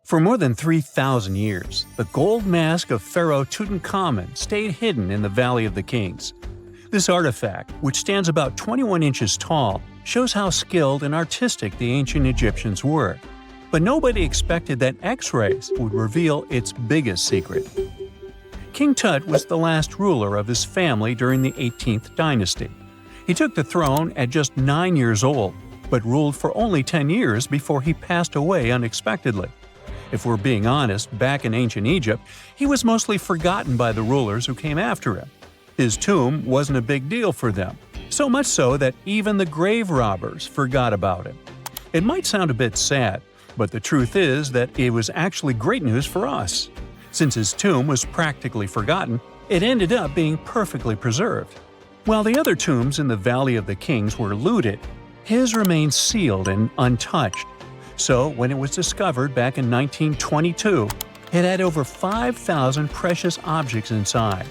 For more than 3,000 years, the gold mask of Pharaoh Tutankhamun stayed hidden in the Valley of the Kings. This artifact, which stands about 21 inches tall, shows how skilled and artistic the ancient Egyptians were. But nobody expected that X-rays would reveal its biggest secret. King Tut was the last ruler of his family during the 18th dynasty. He took the throne at just 9 years old, but ruled for only 10 years before he passed away unexpectedly. If we're being honest, back in ancient Egypt, he was mostly forgotten by the rulers who came after him. His tomb wasn't a big deal for them, so much so that even the grave robbers forgot about him. It might sound a bit sad, but the truth is that it was actually great news for us. Since his tomb was practically forgotten, it ended up being perfectly preserved. While the other tombs in the Valley of the Kings were looted, his remained sealed and untouched. So, when it was discovered back in 1922, it had over 5,000 precious objects inside.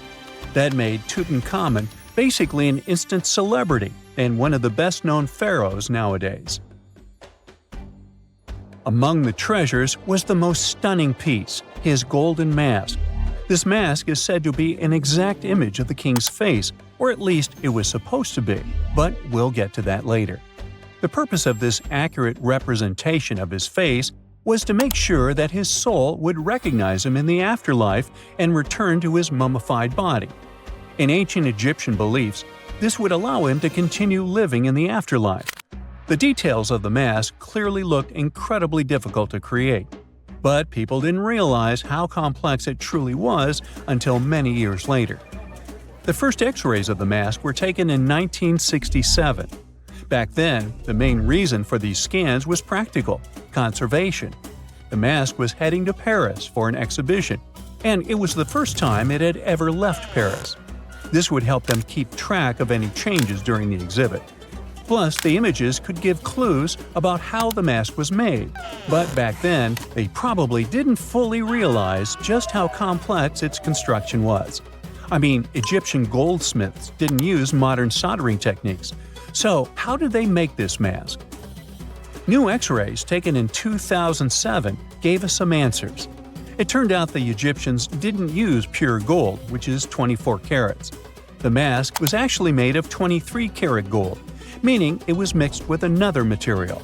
That made Tutankhamun basically an instant celebrity and one of the best-known pharaohs nowadays. Among the treasures was the most stunning piece, his golden mask. This mask is said to be an exact image of the king's face, or at least it was supposed to be, but we'll get to that later. The purpose of this accurate representation of his face was to make sure that his soul would recognize him in the afterlife and return to his mummified body. In ancient Egyptian beliefs, this would allow him to continue living in the afterlife. The details of the mask clearly looked incredibly difficult to create, but people didn't realize how complex it truly was until many years later. The first X-rays of the mask were taken in 1967. Back then, the main reason for these scans was practical – conservation. The mask was heading to Paris for an exhibition, and it was the first time it had ever left Paris. This would help them keep track of any changes during the exhibit. Plus, the images could give clues about how the mask was made, but back then, they probably didn't fully realize just how complex its construction was. I mean, Egyptian goldsmiths didn't use modern soldering techniques. So, how did they make this mask? New X-rays taken in 2007 gave us some answers. It turned out the Egyptians didn't use pure gold, which is 24 carats. The mask was actually made of 23-karat gold, meaning it was mixed with another material.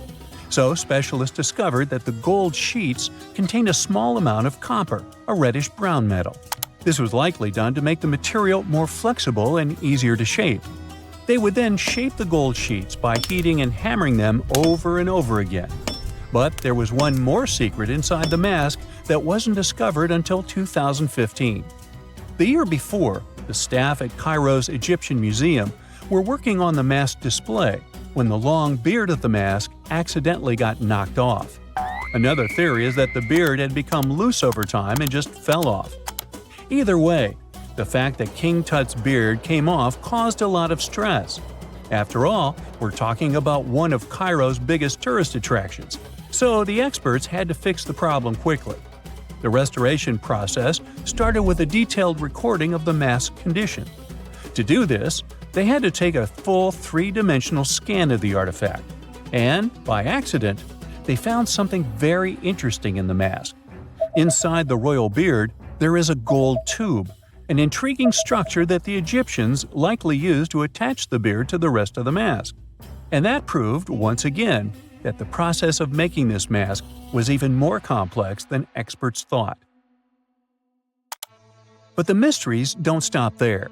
So, specialists discovered that the gold sheets contained a small amount of copper, a reddish-brown metal. This was likely done to make the material more flexible and easier to shape. They would then shape the gold sheets by heating and hammering them over and over again. But there was one more secret inside the mask that wasn't discovered until 2015. The year before, the staff at Cairo's Egyptian Museum were working on the mask display when the long beard of the mask accidentally got knocked off. Another theory is that the beard had become loose over time and just fell off. Either way, the fact that King Tut's beard came off caused a lot of stress. After all, we're talking about one of Cairo's biggest tourist attractions, so the experts had to fix the problem quickly. The restoration process started with a detailed recording of the mask's condition. To do this, they had to take a full three-dimensional scan of the artifact. And, by accident, they found something very interesting in the mask. Inside the royal beard, there is a gold tube, an intriguing structure that the Egyptians likely used to attach the beard to the rest of the mask. And that proved, once again, that the process of making this mask was even more complex than experts thought. But the mysteries don't stop there.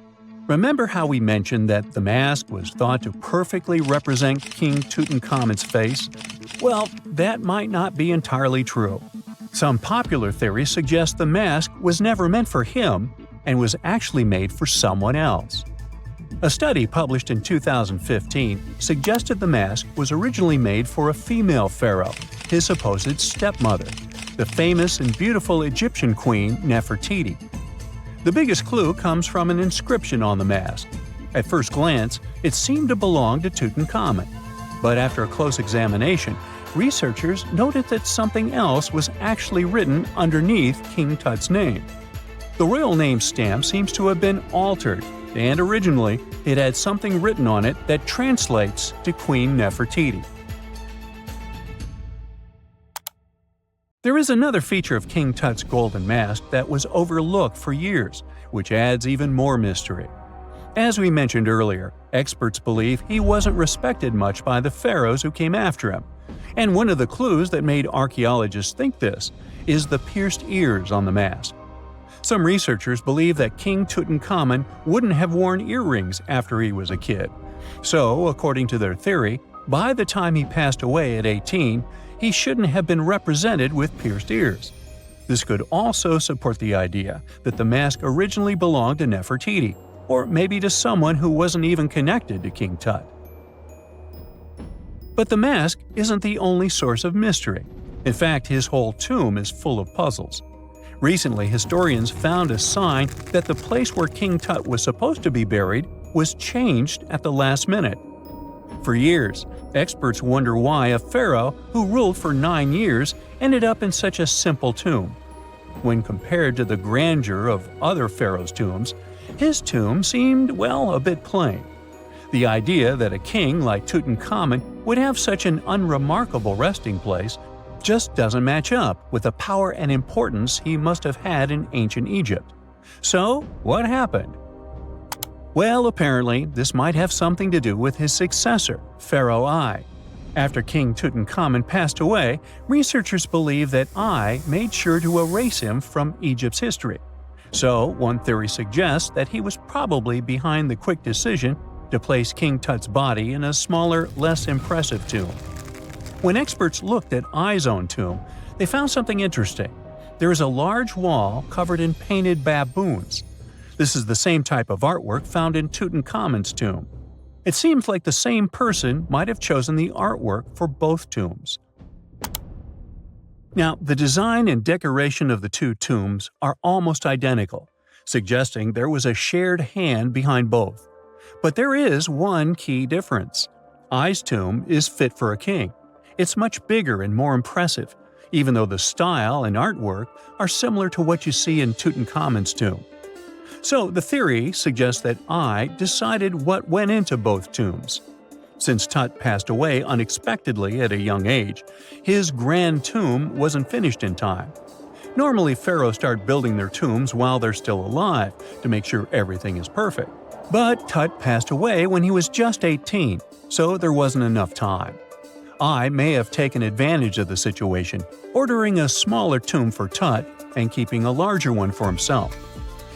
Remember how we mentioned that the mask was thought to perfectly represent King Tutankhamun's face? Well, that might not be entirely true. Some popular theories suggest the mask was never meant for him and was actually made for someone else. A study published in 2015 suggested the mask was originally made for a female pharaoh, his supposed stepmother, the famous and beautiful Egyptian queen Nefertiti. The biggest clue comes from an inscription on the mask. At first glance, it seemed to belong to Tutankhamun, but after a close examination, researchers noted that something else was actually written underneath King Tut's name. The royal name stamp seems to have been altered, and originally it had something written on it that translates to Queen Nefertiti. There is another feature of King Tut's golden mask that was overlooked for years, which adds even more mystery. As we mentioned earlier, experts believe he wasn't respected much by the pharaohs who came after him. And one of the clues that made archaeologists think this is the pierced ears on the mask. Some researchers believe that King Tutankhamun wouldn't have worn earrings after he was a kid. So, according to their theory, by the time he passed away at 18, he shouldn't have been represented with pierced ears. This could also support the idea that the mask originally belonged to Nefertiti, or maybe to someone who wasn't even connected to King Tut. But the mask isn't the only source of mystery. In fact, his whole tomb is full of puzzles. Recently, historians found a sign that the place where King Tut was supposed to be buried was changed at the last minute. For years, experts wonder why a pharaoh who ruled for 9 years ended up in such a simple tomb. When compared to the grandeur of other pharaohs' tombs, his tomb seemed, well, a bit plain. The idea that a king like Tutankhamun would have such an unremarkable resting place just doesn't match up with the power and importance he must have had in ancient Egypt. So, what happened? Well, apparently, this might have something to do with his successor, Pharaoh Ay. After King Tutankhamun passed away, researchers believe that Ay made sure to erase him from Egypt's history. So, one theory suggests that he was probably behind the quick decision to place King Tut's body in a smaller, less impressive tomb. When experts looked at Ay's own tomb, they found something interesting. There is a large wall covered in painted baboons. This is the same type of artwork found in Tutankhamun's tomb. It seems like the same person might have chosen the artwork for both tombs. Now, the design and decoration of the two tombs are almost identical, suggesting there was a shared hand behind both. But there is one key difference. Ay's tomb is fit for a king. It's much bigger and more impressive, even though the style and artwork are similar to what you see in Tutankhamun's tomb. So the theory suggests that Ay decided what went into both tombs. Since Tut passed away unexpectedly at a young age, his grand tomb wasn't finished in time. Normally, pharaohs start building their tombs while they're still alive to make sure everything is perfect. But Tut passed away when he was just 18, so there wasn't enough time. Ay may have taken advantage of the situation, ordering a smaller tomb for Tut and keeping a larger one for himself.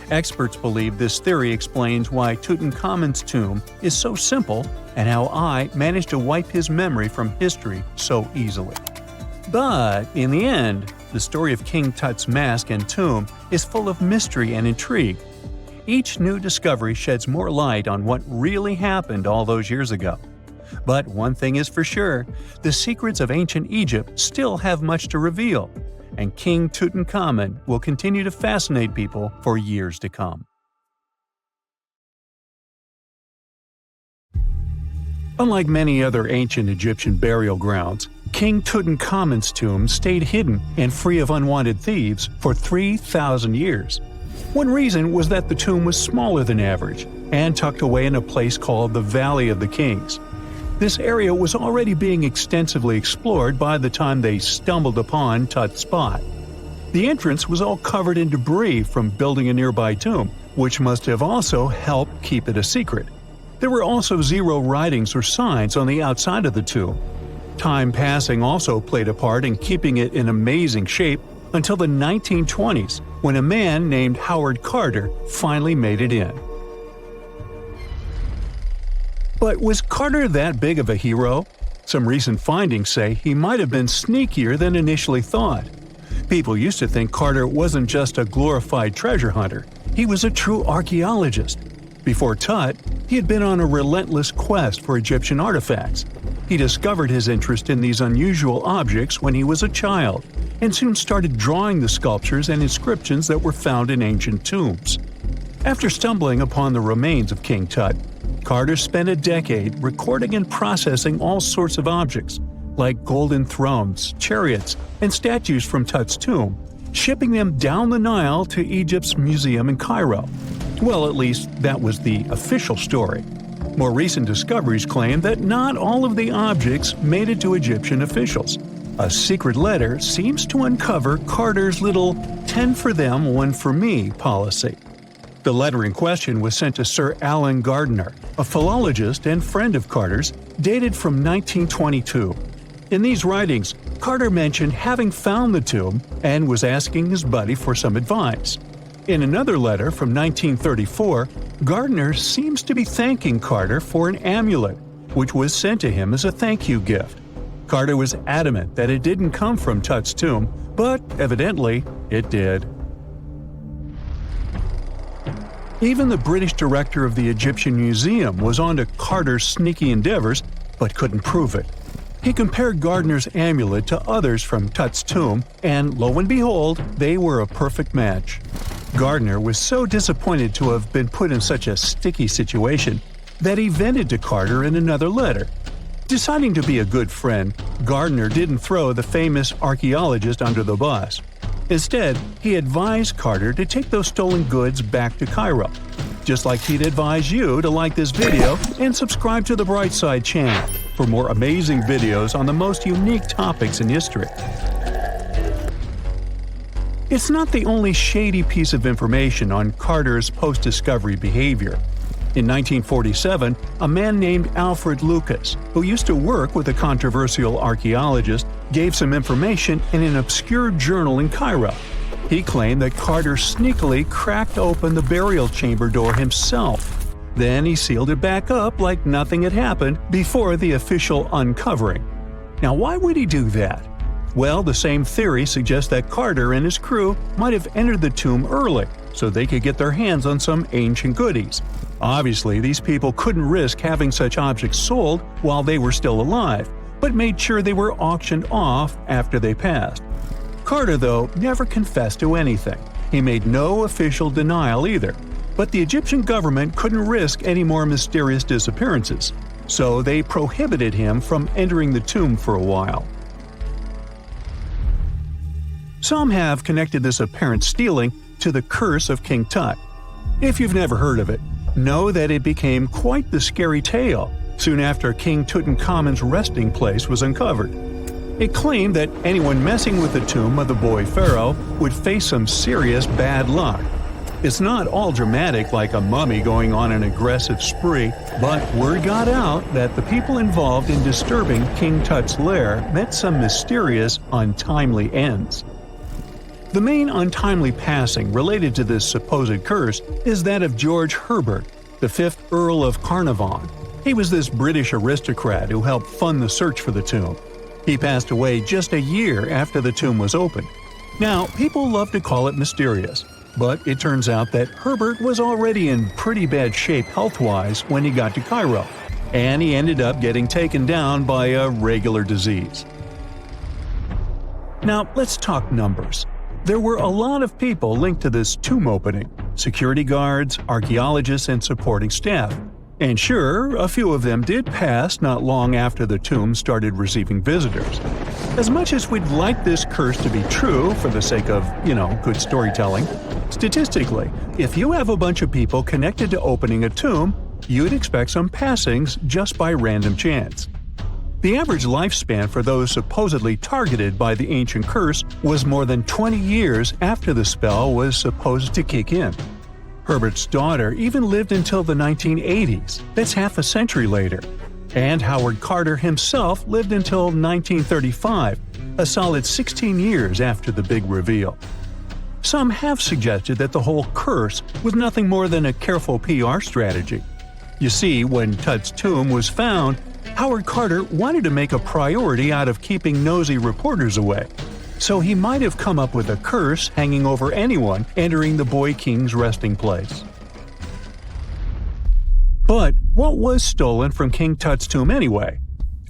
Experts believe this theory explains why Tutankhamun's tomb is so simple and how Ay managed to wipe his memory from history so easily. But in the end, the story of King Tut's mask and tomb is full of mystery and intrigue. Each new discovery sheds more light on what really happened all those years ago. But one thing is for sure, the secrets of ancient Egypt still have much to reveal, and King Tutankhamun will continue to fascinate people for years to come. Unlike many other ancient Egyptian burial grounds, King Tutankhamun's tomb stayed hidden and free of unwanted thieves for 3,000 years. One reason was that the tomb was smaller than average and tucked away in a place called the Valley of the Kings. This area was already being extensively explored by the time they stumbled upon Tut's spot. The entrance was all covered in debris from building a nearby tomb, which must have also helped keep it a secret. There were also zero writings or signs on the outside of the tomb. Time passing also played a part in keeping it in amazing shape until the 1920s, when a man named Howard Carter finally made it in. But was Carter that big of a hero? Some recent findings say he might have been sneakier than initially thought. People used to think Carter wasn't just a glorified treasure hunter, he was a true archaeologist. Before Tut, he had been on a relentless quest for Egyptian artifacts. He discovered his interest in these unusual objects when he was a child, and soon started drawing the sculptures and inscriptions that were found in ancient tombs. After stumbling upon the remains of King Tut, Carter spent a decade recording and processing all sorts of objects, like golden thrones, chariots, and statues from Tut's tomb, shipping them down the Nile to Egypt's museum in Cairo. Well, at least that was the official story. More recent discoveries claim that not all of the objects made it to Egyptian officials. A secret letter seems to uncover Carter's little 10 for them, 1 for me policy. The letter in question was sent to Sir Alan Gardiner, a philologist and friend of Carter's, dated from 1922. In these writings, Carter mentioned having found the tomb and was asking his buddy for some advice. In another letter from 1934, Gardiner seems to be thanking Carter for an amulet, which was sent to him as a thank you gift. Carter was adamant that it didn't come from Tut's tomb, but evidently it did. Even the British director of the Egyptian Museum was onto Carter's sneaky endeavors, but couldn't prove it. He compared Gardiner's amulet to others from Tut's tomb, and lo and behold, they were a perfect match. Gardiner was so disappointed to have been put in such a sticky situation that he vented to Carter in another letter. Deciding to be a good friend, Gardiner didn't throw the famous archaeologist under the bus. Instead, he advised Carter to take those stolen goods back to Cairo, just like he'd advise you to like this video and subscribe to the Brightside channel for more amazing videos on the most unique topics in history. It's not the only shady piece of information on Carter's post-discovery behavior. In 1947, a man named Alfred Lucas, who used to work with a controversial archaeologist, gave some information in an obscure journal in Cairo. He claimed that Carter sneakily cracked open the burial chamber door himself. Then he sealed it back up like nothing had happened before the official uncovering. Now, why would he do that? Well, the same theory suggests that Carter and his crew might have entered the tomb early so they could get their hands on some ancient goodies. Obviously, these people couldn't risk having such objects sold while they were still alive, but made sure they were auctioned off after they passed. Carter, though, never confessed to anything. He made no official denial either, but the Egyptian government couldn't risk any more mysterious disappearances, so they prohibited him from entering the tomb for a while. Some have connected this apparent stealing to the curse of King Tut. If you've never heard of it, know that it became quite the scary tale soon after King Tutankhamun's resting place was uncovered. It claimed that anyone messing with the tomb of the boy pharaoh would face some serious bad luck. It's not all dramatic like a mummy going on an aggressive spree, but word got out that the people involved in disturbing King Tut's lair met some mysterious, untimely ends. The main untimely passing related to this supposed curse is that of George Herbert, the 5th Earl of Carnarvon. He was this British aristocrat who helped fund the search for the tomb. He passed away just a year after the tomb was opened. Now, people love to call it mysterious, but it turns out that Herbert was already in pretty bad shape health-wise when he got to Cairo, and he ended up getting taken down by a regular disease. Now, let's talk numbers. There were a lot of people linked to this tomb opening – security guards, archaeologists, and supporting staff. And sure, a few of them did pass not long after the tomb started receiving visitors. As much as we'd like this curse to be true for the sake of, good storytelling, statistically, if you have a bunch of people connected to opening a tomb, you'd expect some passings just by random chance. The average lifespan for those supposedly targeted by the ancient curse was more than 20 years after the spell was supposed to kick in. Herbert's daughter even lived until the 1980s, that's half a century later. And Howard Carter himself lived until 1935, a solid 16 years after the big reveal. Some have suggested that the whole curse was nothing more than a careful PR strategy. You see, when Tut's tomb was found, Howard Carter wanted to make a priority out of keeping nosy reporters away. So he might have come up with a curse hanging over anyone entering the boy king's resting place. But what was stolen from King Tut's tomb anyway?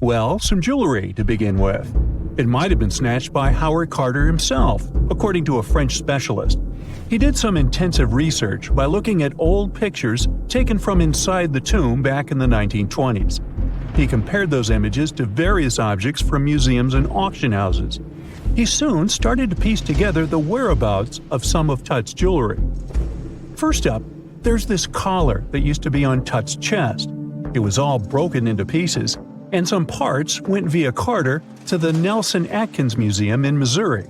Well, some jewelry to begin with. It might have been snatched by Howard Carter himself, according to a French specialist. He did some intensive research by looking at old pictures taken from inside the tomb back in the 1920s. He compared those images to various objects from museums and auction houses. He soon started to piece together the whereabouts of some of Tut's jewelry. First up, there's this collar that used to be on Tut's chest. It was all broken into pieces, and some parts went via Carter to the Nelson Atkins Museum in Missouri.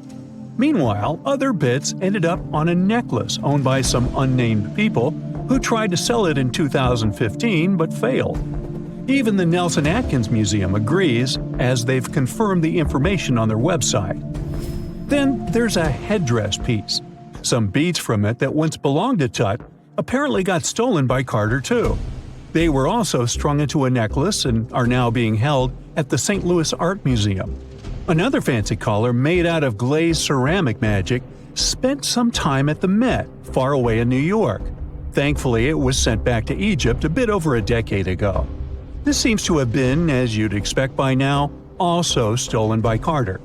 Meanwhile, other bits ended up on a necklace owned by some unnamed people who tried to sell it in 2015 but failed. Even the Nelson Atkins Museum agrees, as they've confirmed the information on their website. Then there's a headdress piece. Some beads from it that once belonged to Tut apparently got stolen by Carter too. They were also strung into a necklace and are now being held at the St. Louis Art Museum. Another fancy collar made out of glazed ceramic magic spent some time at the Met, far away in New York. Thankfully, it was sent back to Egypt a bit over a decade ago. This seems to have been, as you'd expect by now, also stolen by Carter.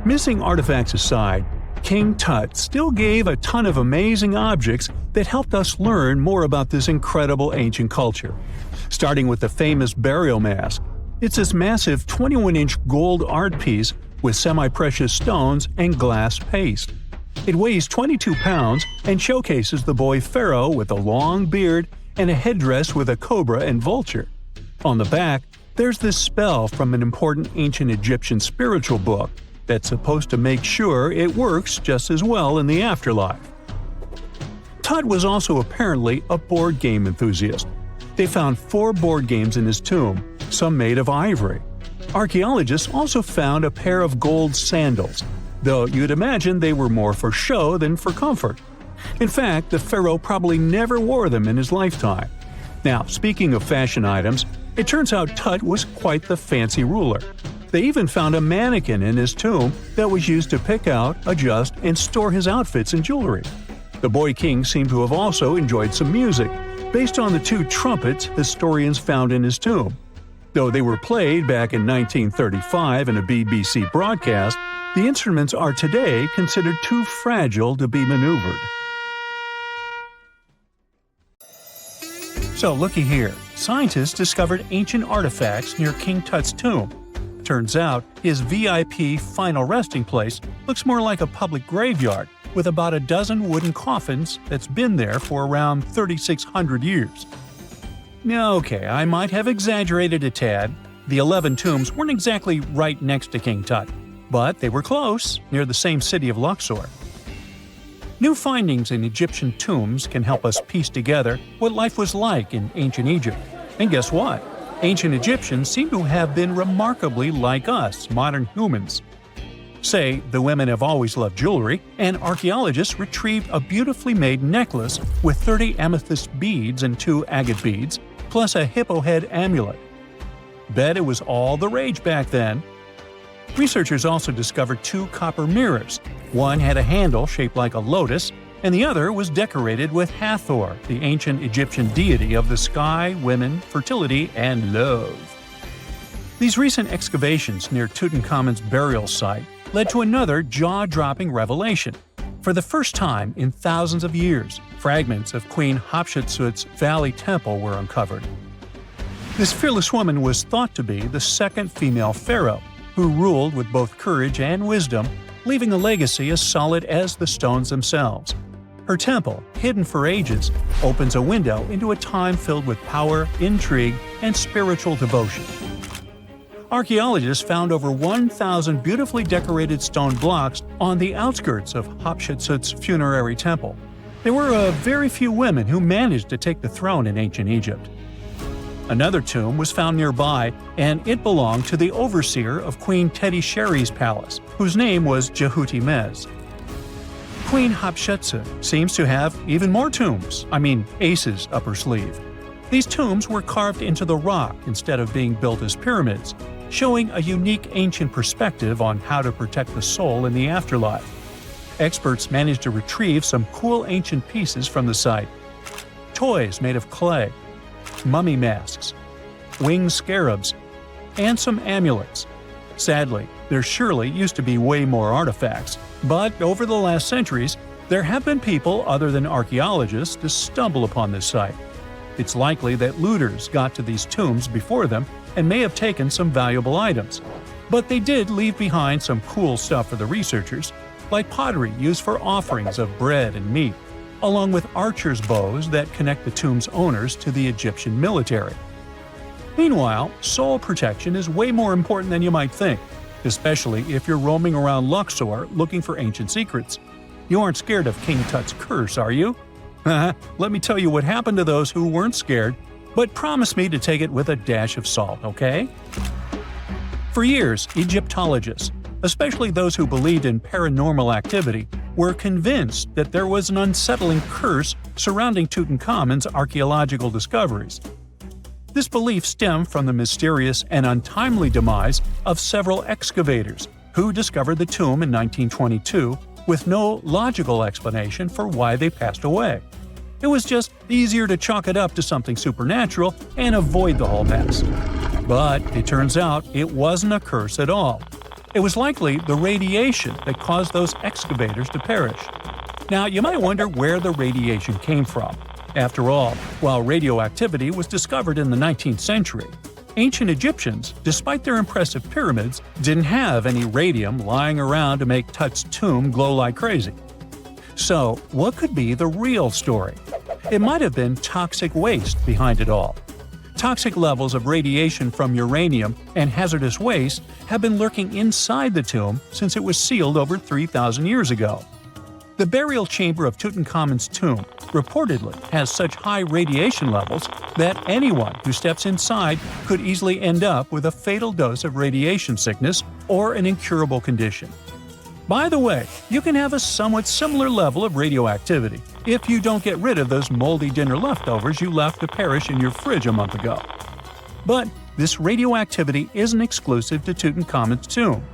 Missing artifacts aside, King Tut still gave a ton of amazing objects that helped us learn more about this incredible ancient culture. Starting with the famous burial mask. It's this massive 21-inch gold art piece with semi-precious stones and glass paste. It weighs 22 pounds and showcases the boy pharaoh with a long beard and a headdress with a cobra and vulture. On the back, there's this spell from an important ancient Egyptian spiritual book that's supposed to make sure it works just as well in the afterlife. Tut was also apparently a board game enthusiast. They found 4 board games in his tomb, some made of ivory. Archaeologists also found a pair of gold sandals, though you'd imagine they were more for show than for comfort. In fact, the pharaoh probably never wore them in his lifetime. Now, speaking of fashion items, it turns out Tut was quite the fancy ruler. They even found a mannequin in his tomb that was used to pick out, adjust, and store his outfits and jewelry. The boy king seemed to have also enjoyed some music, based on the 2 trumpets historians found in his tomb. Though they were played back in 1935 in a BBC broadcast, the instruments are today considered too fragile to be maneuvered. So looky here, scientists discovered ancient artifacts near King Tut's tomb. Turns out, his VIP final resting place looks more like a public graveyard, with about a dozen wooden coffins that's been there for around 3,600 years. Okay, I might have exaggerated a tad. The 11 tombs weren't exactly right next to King Tut, but they were close, near the same city of Luxor. New findings in Egyptian tombs can help us piece together what life was like in ancient Egypt. And guess what? Ancient Egyptians seem to have been remarkably like us, modern humans. Say, the women have always loved jewelry, and archaeologists retrieved a beautifully made necklace with 30 amethyst beads and 2 agate beads, plus a hippo head amulet. Bet it was all the rage back then. Researchers also discovered 2 copper mirrors. One had a handle shaped like a lotus, and the other was decorated with Hathor, the ancient Egyptian deity of the sky, women, fertility, and love. These recent excavations near Tutankhamun's burial site led to another jaw-dropping revelation. For the first time in thousands of years, fragments of Queen Hatshepsut's Valley Temple were uncovered. This fearless woman was thought to be the second female pharaoh, who ruled with both courage and wisdom, leaving a legacy as solid as the stones themselves. Her temple, hidden for ages, opens a window into a time filled with power, intrigue, and spiritual devotion. Archaeologists found over 1,000 beautifully decorated stone blocks on the outskirts of Hatshepsut's funerary temple. There were very few women who managed to take the throne in ancient Egypt. Another tomb was found nearby, and it belonged to the overseer of Queen Teti Sheri's palace, whose name was Jehuti-Mez. Queen Hatshepsut seems to have even more tombs, aces up her sleeve. These tombs were carved into the rock instead of being built as pyramids, showing a unique ancient perspective on how to protect the soul in the afterlife. Experts managed to retrieve some cool ancient pieces from the site. Toys made of clay, mummy masks, winged scarabs, and some amulets. Sadly, there surely used to be way more artifacts, but over the last centuries, there have been people other than archaeologists to stumble upon this site. It's likely that looters got to these tombs before them and may have taken some valuable items. But they did leave behind some cool stuff for the researchers, like pottery used for offerings of bread and meat, along with archers' bows that connect the tomb's owners to the Egyptian military. Meanwhile, soul protection is way more important than you might think, especially if you're roaming around Luxor looking for ancient secrets. You aren't scared of King Tut's curse, are you? Let me tell you what happened to those who weren't scared, but promise me to take it with a dash of salt, okay? For years, Egyptologists, especially those who believed in paranormal activity, were convinced that there was an unsettling curse surrounding Tutankhamun's archaeological discoveries. This belief stemmed from the mysterious and untimely demise of several excavators who discovered the tomb in 1922 with no logical explanation for why they passed away. It was just easier to chalk it up to something supernatural and avoid the whole mess. But it turns out it wasn't a curse at all. It was likely the radiation that caused those excavators to perish. Now, you might wonder where the radiation came from. After all, while radioactivity was discovered in the 19th century, ancient Egyptians, despite their impressive pyramids, didn't have any radium lying around to make Tut's tomb glow like crazy. So, what could be the real story? It might have been toxic waste behind it all. Toxic levels of radiation from uranium and hazardous waste have been lurking inside the tomb since it was sealed over 3,000 years ago. The burial chamber of Tutankhamun's tomb reportedly has such high radiation levels that anyone who steps inside could easily end up with a fatal dose of radiation sickness or an incurable condition. By the way, you can have a somewhat similar level of radioactivity if you don't get rid of those moldy dinner leftovers you left to perish in your fridge a month ago. But this radioactivity isn't exclusive to Tutankhamun's tomb.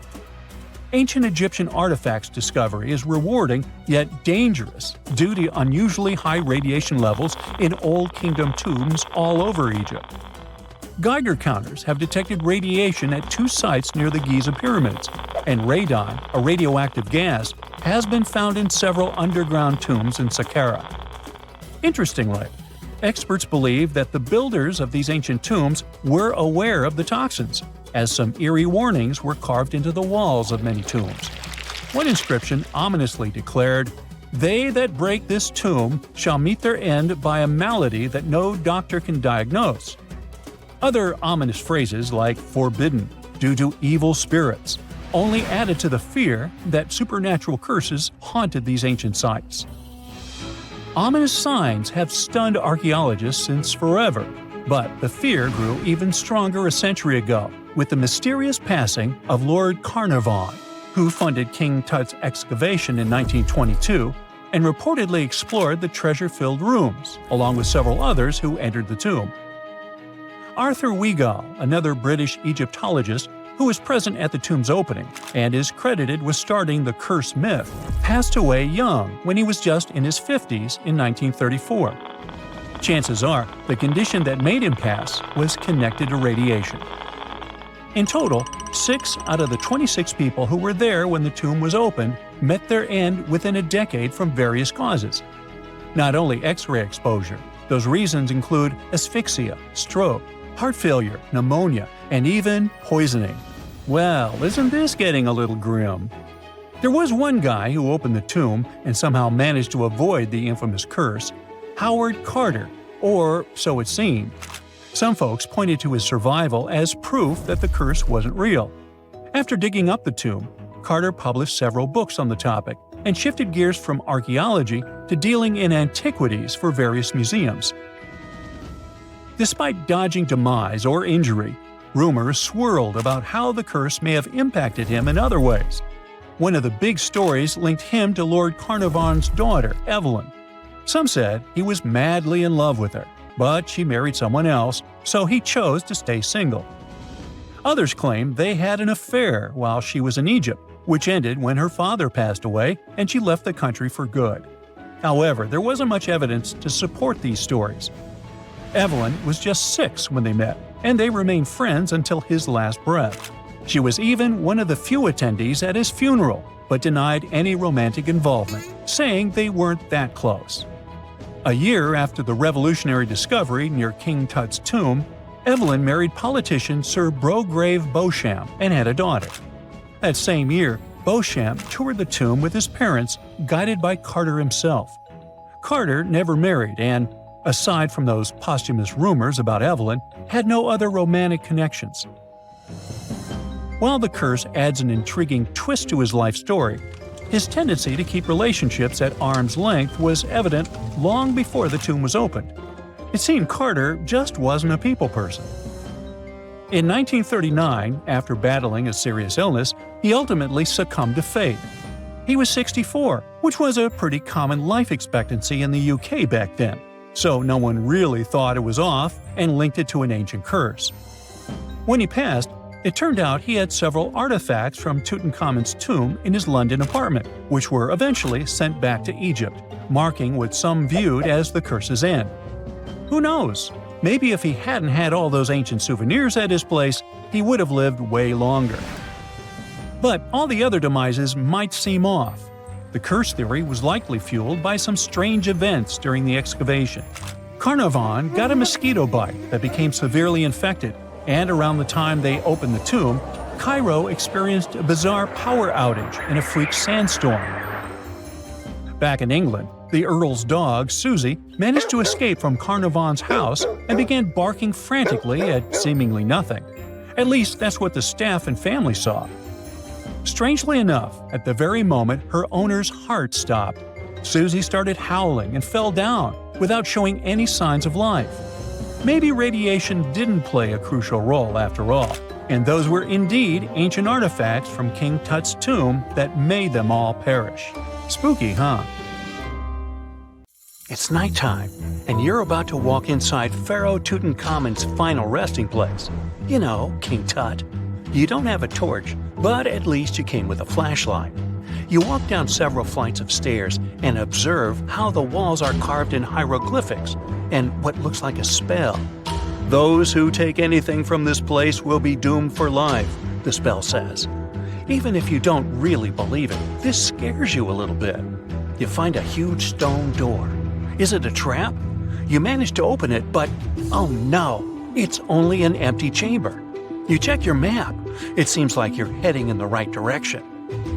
Ancient Egyptian artifacts discovery is rewarding yet dangerous due to unusually high radiation levels in Old Kingdom tombs all over Egypt. Geiger counters have detected radiation at 2 sites near the Giza pyramids, and radon, a radioactive gas, has been found in several underground tombs in Saqqara. Interestingly, experts believe that the builders of these ancient tombs were aware of the toxins, as some eerie warnings were carved into the walls of many tombs. One inscription ominously declared, "They that break this tomb shall meet their end by a malady that no doctor can diagnose." Other ominous phrases like "forbidden," "due to evil spirits," only added to the fear that supernatural curses haunted these ancient sites. Ominous signs have stunned archaeologists since forever, but the fear grew even stronger a century ago with the mysterious passing of Lord Carnarvon, who funded King Tut's excavation in 1922 and reportedly explored the treasure-filled rooms, along with several others who entered the tomb. Arthur Weigall, another British Egyptologist who was present at the tomb's opening and is credited with starting the curse myth, passed away young when he was just in his 50s in 1934. Chances are the condition that made him pass was connected to radiation. In total, 6 out of the 26 people who were there when the tomb was opened met their end within a decade from various causes. Not only X-ray exposure, those reasons include asphyxia, stroke, heart failure, pneumonia, and even poisoning. Well, isn't this getting a little grim? There was one guy who opened the tomb and somehow managed to avoid the infamous curse, Howard Carter, or so it seemed. Some folks pointed to his survival as proof that the curse wasn't real. After digging up the tomb, Carter published several books on the topic and shifted gears from archaeology to dealing in antiquities for various museums. Despite dodging demise or injury, rumors swirled about how the curse may have impacted him in other ways. One of the big stories linked him to Lord Carnarvon's daughter, Evelyn. Some said he was madly in love with her, but she married someone else, so he chose to stay single. Others claimed they had an affair while she was in Egypt, which ended when her father passed away and she left the country for good. However, there wasn't much evidence to support these stories. Evelyn was just 6 when they met, and they remained friends until his last breath. She was even one of the few attendees at his funeral, but denied any romantic involvement, saying they weren't that close. A year after the revolutionary discovery near King Tut's tomb, Evelyn married politician Sir Brograve Beauchamp and had a daughter. That same year, Beauchamp toured the tomb with his parents, guided by Carter himself. Carter never married and, aside from those posthumous rumors about Evelyn, had no other romantic connections. While the curse adds an intriguing twist to his life story, his tendency to keep relationships at arm's length was evident long before the tomb was opened. It seemed Carter just wasn't a people person. In 1939, after battling a serious illness, he ultimately succumbed to fate. He was 64, which was a pretty common life expectancy in the UK back then, so no one really thought it was off and linked it to an ancient curse. When he passed, it turned out he had several artifacts from Tutankhamun's tomb in his London apartment, which were eventually sent back to Egypt, marking what some viewed as the curse's end. Who knows? Maybe if he hadn't had all those ancient souvenirs at his place, he would have lived way longer. But all the other demises might seem off. The curse theory was likely fueled by some strange events during the excavation. Carnarvon got a mosquito bite that became severely infected, and around the time they opened the tomb, Cairo experienced a bizarre power outage in a freak sandstorm. Back in England, the Earl's dog, Susie, managed to escape from Carnarvon's house and began barking frantically at seemingly nothing. At least that's what the staff and family saw. Strangely enough, at the very moment her owner's heart stopped, Susie started howling and fell down without showing any signs of life. Maybe radiation didn't play a crucial role after all, and those were indeed ancient artifacts from King Tut's tomb that made them all perish. Spooky, huh? It's nighttime, and you're about to walk inside Pharaoh Tutankhamun's final resting place. You know, King Tut. You don't have a torch, but at least you came with a flashlight. You walk down several flights of stairs and observe how the walls are carved in hieroglyphics and what looks like a spell. Those who take anything from this place will be doomed for life, the spell says. Even if you don't really believe it, this scares you a little bit. You find a huge stone door. Is it a trap? You manage to open it, but oh no, it's only an empty chamber. You check your map. It seems like you're heading in the right direction.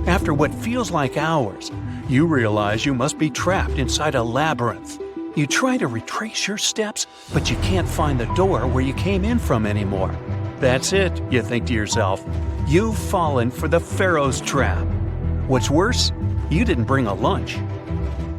After what feels like hours, you realize you must be trapped inside a labyrinth. You try to retrace your steps, but you can't find the door where you came in from anymore. That's it, you think to yourself. You've fallen for the Pharaoh's trap. What's worse, you didn't bring a lunch.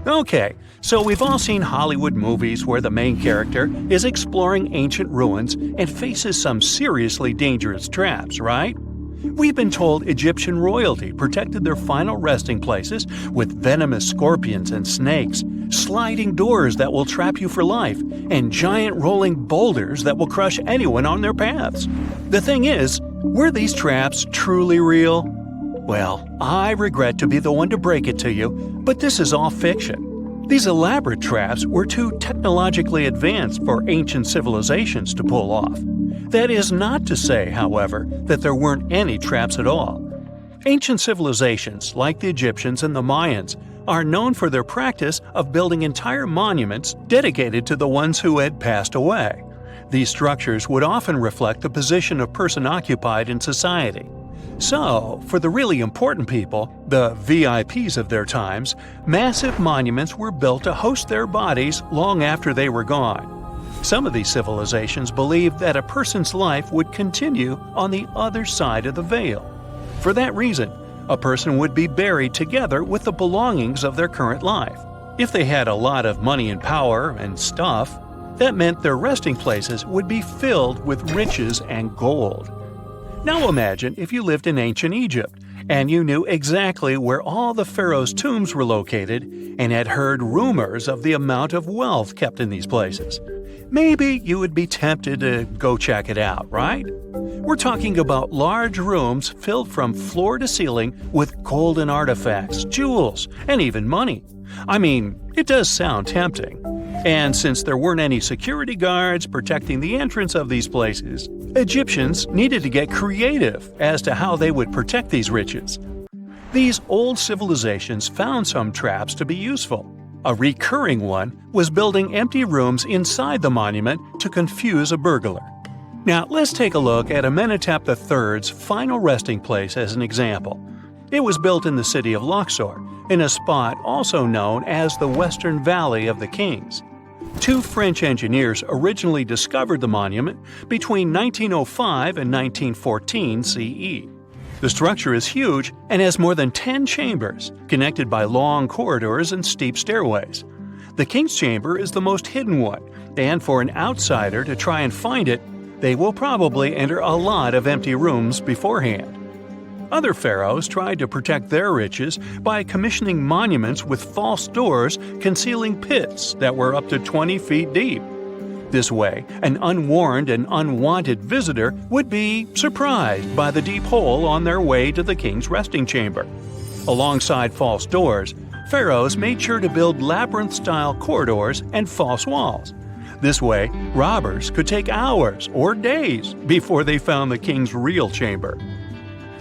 Okay, so we've all seen Hollywood movies where the main character is exploring ancient ruins and faces some seriously dangerous traps, right? We've been told Egyptian royalty protected their final resting places with venomous scorpions and snakes, sliding doors that will trap you for life, and giant rolling boulders that will crush anyone on their paths. The thing is, were these traps truly real? Well, I regret to be the one to break it to you, but this is all fiction. These elaborate traps were too technologically advanced for ancient civilizations to pull off. That is not to say, however, that there weren't any traps at all. Ancient civilizations, like the Egyptians and the Mayans, are known for their practice of building entire monuments dedicated to the ones who had passed away. These structures would often reflect the position of person occupied in society. So, for the really important people, the VIPs of their times, massive monuments were built to host their bodies long after they were gone. Some of these civilizations believed that a person's life would continue on the other side of the veil. For that reason, a person would be buried together with the belongings of their current life. If they had a lot of money and power and stuff, that meant their resting places would be filled with riches and gold. Now imagine if you lived in ancient Egypt and you knew exactly where all the pharaohs' tombs were located and had heard rumors of the amount of wealth kept in these places. Maybe you would be tempted to go check it out, right? We're talking about large rooms filled from floor to ceiling with golden artifacts, jewels, and even money. I mean, it does sound tempting. And since there weren't any security guards protecting the entrance of these places, Egyptians needed to get creative as to how they would protect these riches. These old civilizations found some traps to be useful. A recurring one was building empty rooms inside the monument to confuse a burglar. Now let's take a look at Amenhotep III's final resting place as an example. It was built in the city of Luxor, in a spot also known as the Western Valley of the Kings. Two French engineers originally discovered the monument between 1905 and 1914 CE. The structure is huge and has more than 10 chambers, connected by long corridors and steep stairways. The King's Chamber is the most hidden one, and for an outsider to try and find it, they will probably enter a lot of empty rooms beforehand. Other pharaohs tried to protect their riches by commissioning monuments with false doors concealing pits that were up to 20 feet deep. This way, an unwarned and unwanted visitor would be surprised by the deep hole on their way to the king's resting chamber. Alongside false doors, pharaohs made sure to build labyrinth-style corridors and false walls. This way, robbers could take hours or days before they found the king's real chamber.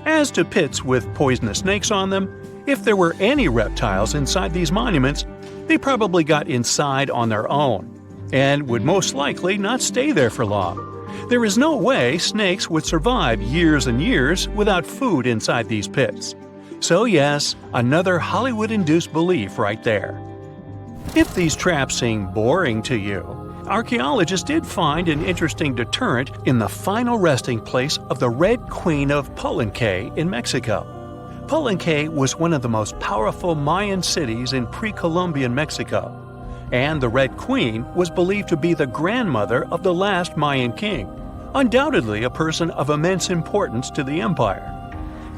As to pits with poisonous snakes on them, if there were any reptiles inside these monuments, they probably got inside on their own, and would most likely not stay there for long. There is no way snakes would survive years and years without food inside these pits. So yes, another Hollywood-induced belief right there. If these traps seem boring to you, archaeologists did find an interesting deterrent in the final resting place of the Red Queen of Palenque in Mexico. Palenque was one of the most powerful Mayan cities in pre-Columbian Mexico, and the Red Queen was believed to be the grandmother of the last Mayan king, undoubtedly a person of immense importance to the empire.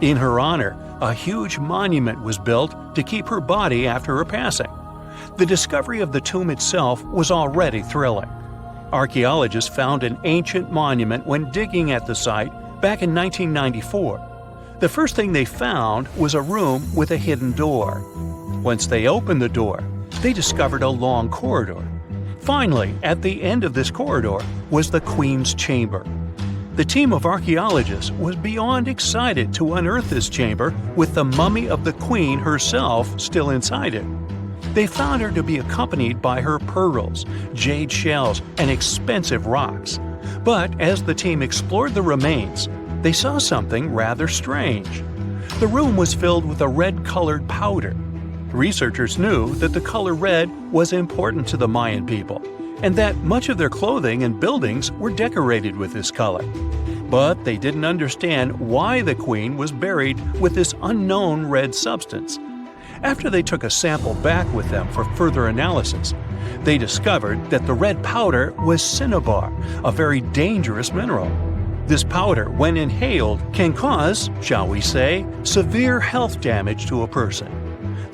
In her honor, a huge monument was built to keep her body after her passing. The discovery of the tomb itself was already thrilling. Archaeologists found an ancient monument when digging at the site back in 1994. The first thing they found was a room with a hidden door. Once they opened the door, they discovered a long corridor. Finally, at the end of this corridor was the Queen's chamber. The team of archaeologists was beyond excited to unearth this chamber with the mummy of the Queen herself still inside it. They found her to be accompanied by her pearls, jade shells, and expensive rocks. But as the team explored the remains, they saw something rather strange. The room was filled with a red-colored powder. Researchers knew that the color red was important to the Mayan people, and that much of their clothing and buildings were decorated with this color. But they didn't understand why the queen was buried with this unknown red substance. After they took a sample back with them for further analysis, they discovered that the red powder was cinnabar, a very dangerous mineral. This powder, when inhaled, can cause, shall we say, severe health damage to a person.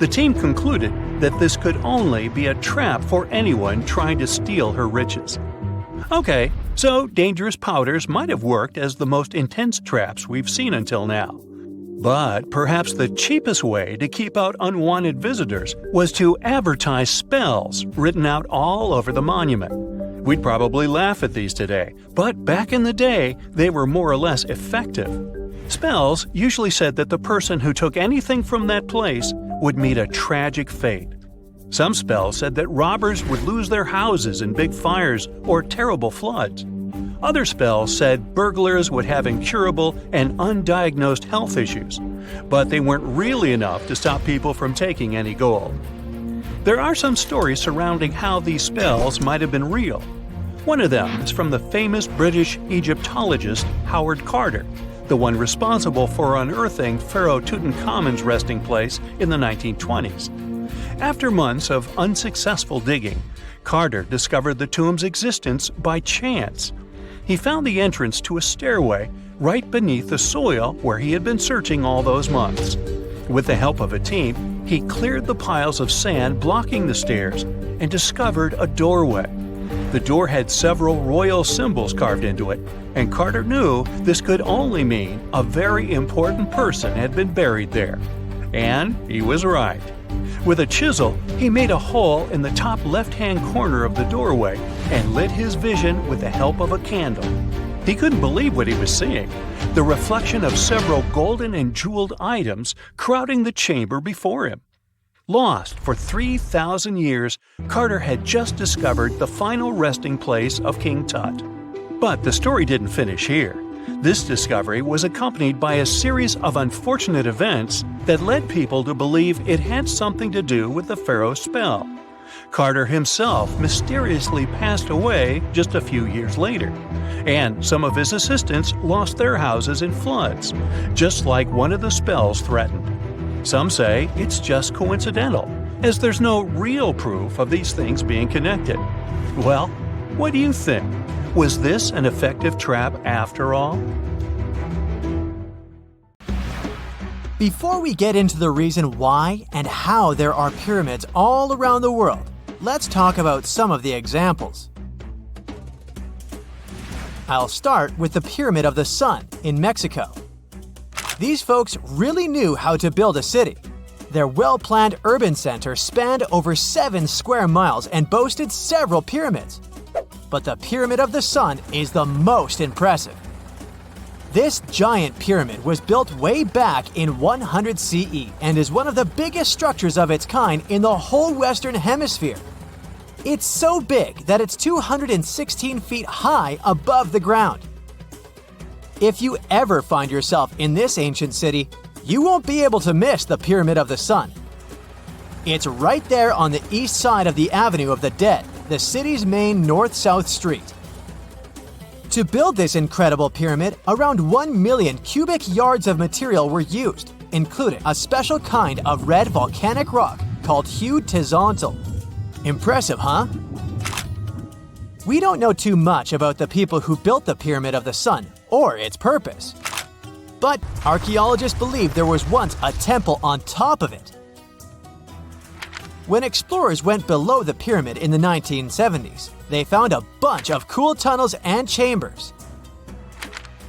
The team concluded that this could only be a trap for anyone trying to steal her riches. Okay, so dangerous powders might have worked as the most intense traps we've seen until now. But perhaps the cheapest way to keep out unwanted visitors was to advertise spells written out all over the monument. We'd probably laugh at these today, but back in the day, they were more or less effective. Spells usually said that the person who took anything from that place would meet a tragic fate. Some spells said that robbers would lose their houses in big fires or terrible floods. Other spells said burglars would have incurable and undiagnosed health issues, but they weren't really enough to stop people from taking any gold. There are some stories surrounding how these spells might have been real. One of them is from the famous British Egyptologist Howard Carter, the one responsible for unearthing Pharaoh Tutankhamun's resting place in the 1920s. After months of unsuccessful digging, Carter discovered the tomb's existence by chance. He found the entrance to a stairway right beneath the soil where he had been searching all those months. With the help of a team, he cleared the piles of sand blocking the stairs and discovered a doorway. The door had several royal symbols carved into it, and Carter knew this could only mean a very important person had been buried there. And he was right. With a chisel, he made a hole in the top left-hand corner of the doorway and lit his vision with the help of a candle. He couldn't believe what he was seeing, the reflection of several golden and jeweled items crowding the chamber before him. Lost for 3,000 years, Carter had just discovered the final resting place of King Tut. But the story didn't finish here. This discovery was accompanied by a series of unfortunate events that led people to believe it had something to do with the pharaoh's spell. Carter himself mysteriously passed away just a few years later, and some of his assistants lost their houses in floods, just like one of the spells threatened. Some say it's just coincidental, as there's no real proof of these things being connected. Well, what do you think? Was this an effective trap after all? Before we get into the reason why and how there are pyramids all around the world, let's talk about some of the examples. I'll start with the Pyramid of the Sun in Mexico. These folks really knew how to build a city. Their well-planned urban center spanned over 7 square miles and boasted several pyramids. But the Pyramid of the Sun is the most impressive. This giant pyramid was built way back in 100 CE and is one of the biggest structures of its kind in the whole Western Hemisphere. It's so big that it's 216 feet high above the ground. If you ever find yourself in this ancient city, you won't be able to miss the Pyramid of the Sun. It's right there on the east side of the Avenue of the Dead, the city's main north-south street. To build this incredible pyramid, around 1 million cubic yards of material were used, including a special kind of red volcanic rock called hued tezontle. Impressive, huh? We don't know too much about the people who built the Pyramid of the Sun or its purpose. But archaeologists believe there was once a temple on top of it. When explorers went below the pyramid in the 1970s, they found a bunch of cool tunnels and chambers.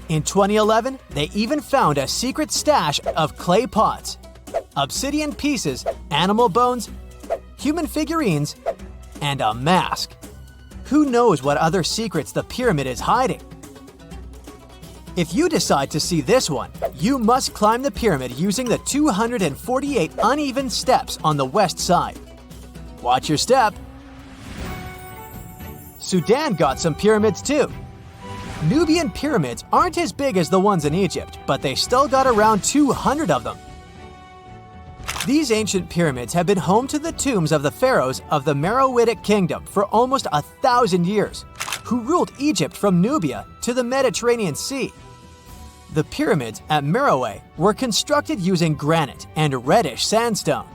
In 2011, they even found a secret stash of clay pots, obsidian pieces, animal bones, human figurines, and a mask. Who knows what other secrets the pyramid is hiding? If you decide to see this one, you must climb the pyramid using the 248 uneven steps on the west side. Watch your step. Sudan got some pyramids too. Nubian pyramids aren't as big as the ones in Egypt, but they still got around 200 of them. These ancient pyramids have been home to the tombs of the pharaohs of the Meroitic Kingdom for almost 1,000 years, who ruled Egypt from Nubia to the Mediterranean Sea. The pyramids at Meroe were constructed using granite and reddish sandstone.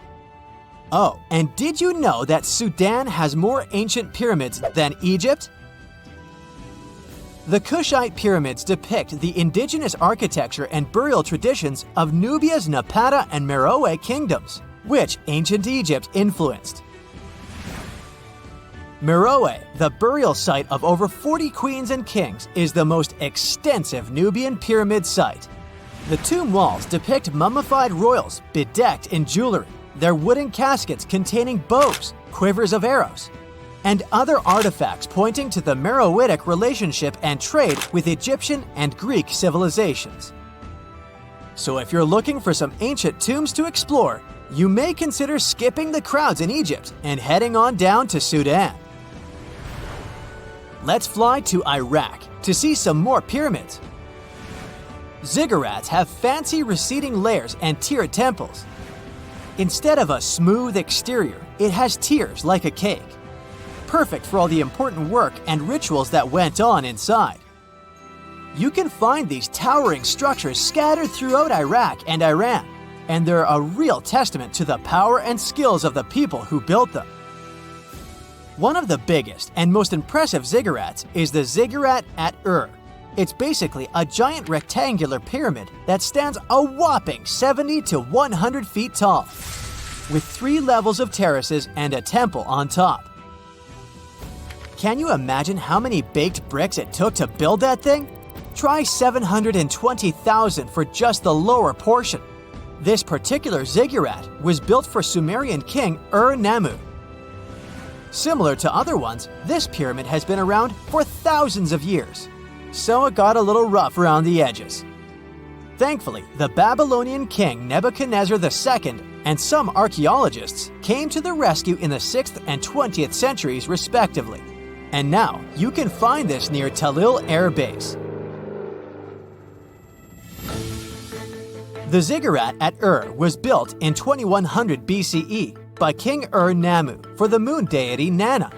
Oh, and did you know that Sudan has more ancient pyramids than Egypt? The Kushite pyramids depict the indigenous architecture and burial traditions of Nubia's Napata and Meroe kingdoms, which ancient Egypt influenced. Meroe, the burial site of over 40 queens and kings, is the most extensive Nubian pyramid site. The tomb walls depict mummified royals bedecked in jewelry, their wooden caskets containing bows, quivers of arrows, and other artifacts pointing to the Meroitic relationship and trade with Egyptian and Greek civilizations. So if you're looking for some ancient tombs to explore, you may consider skipping the crowds in Egypt and heading on down to Sudan. Let's fly to Iraq to see some more pyramids. Ziggurats have fancy receding layers and tiered temples. Instead of a smooth exterior, it has tiers like a cake. Perfect for all the important work and rituals that went on inside. You can find these towering structures scattered throughout Iraq and Iran, and they're a real testament to the power and skills of the people who built them. One of the biggest and most impressive ziggurats is the Ziggurat at Ur. It's basically a giant rectangular pyramid that stands a whopping 70 to 100 feet tall, with 3 levels of terraces and a temple on top. Can you imagine how many baked bricks it took to build that thing? Try 720,000 for just the lower portion. This particular ziggurat was built for Sumerian king Ur-Nammu. Similar to other ones, this pyramid has been around for thousands of years, so it got a little rough around the edges. Thankfully, the Babylonian king Nebuchadnezzar II and some archaeologists came to the rescue in the 6th and 20th centuries respectively, and now you can find this near Talil Air Base. The ziggurat at Ur was built in 2100 BCE by King Ur-Nammu for the moon deity Nana.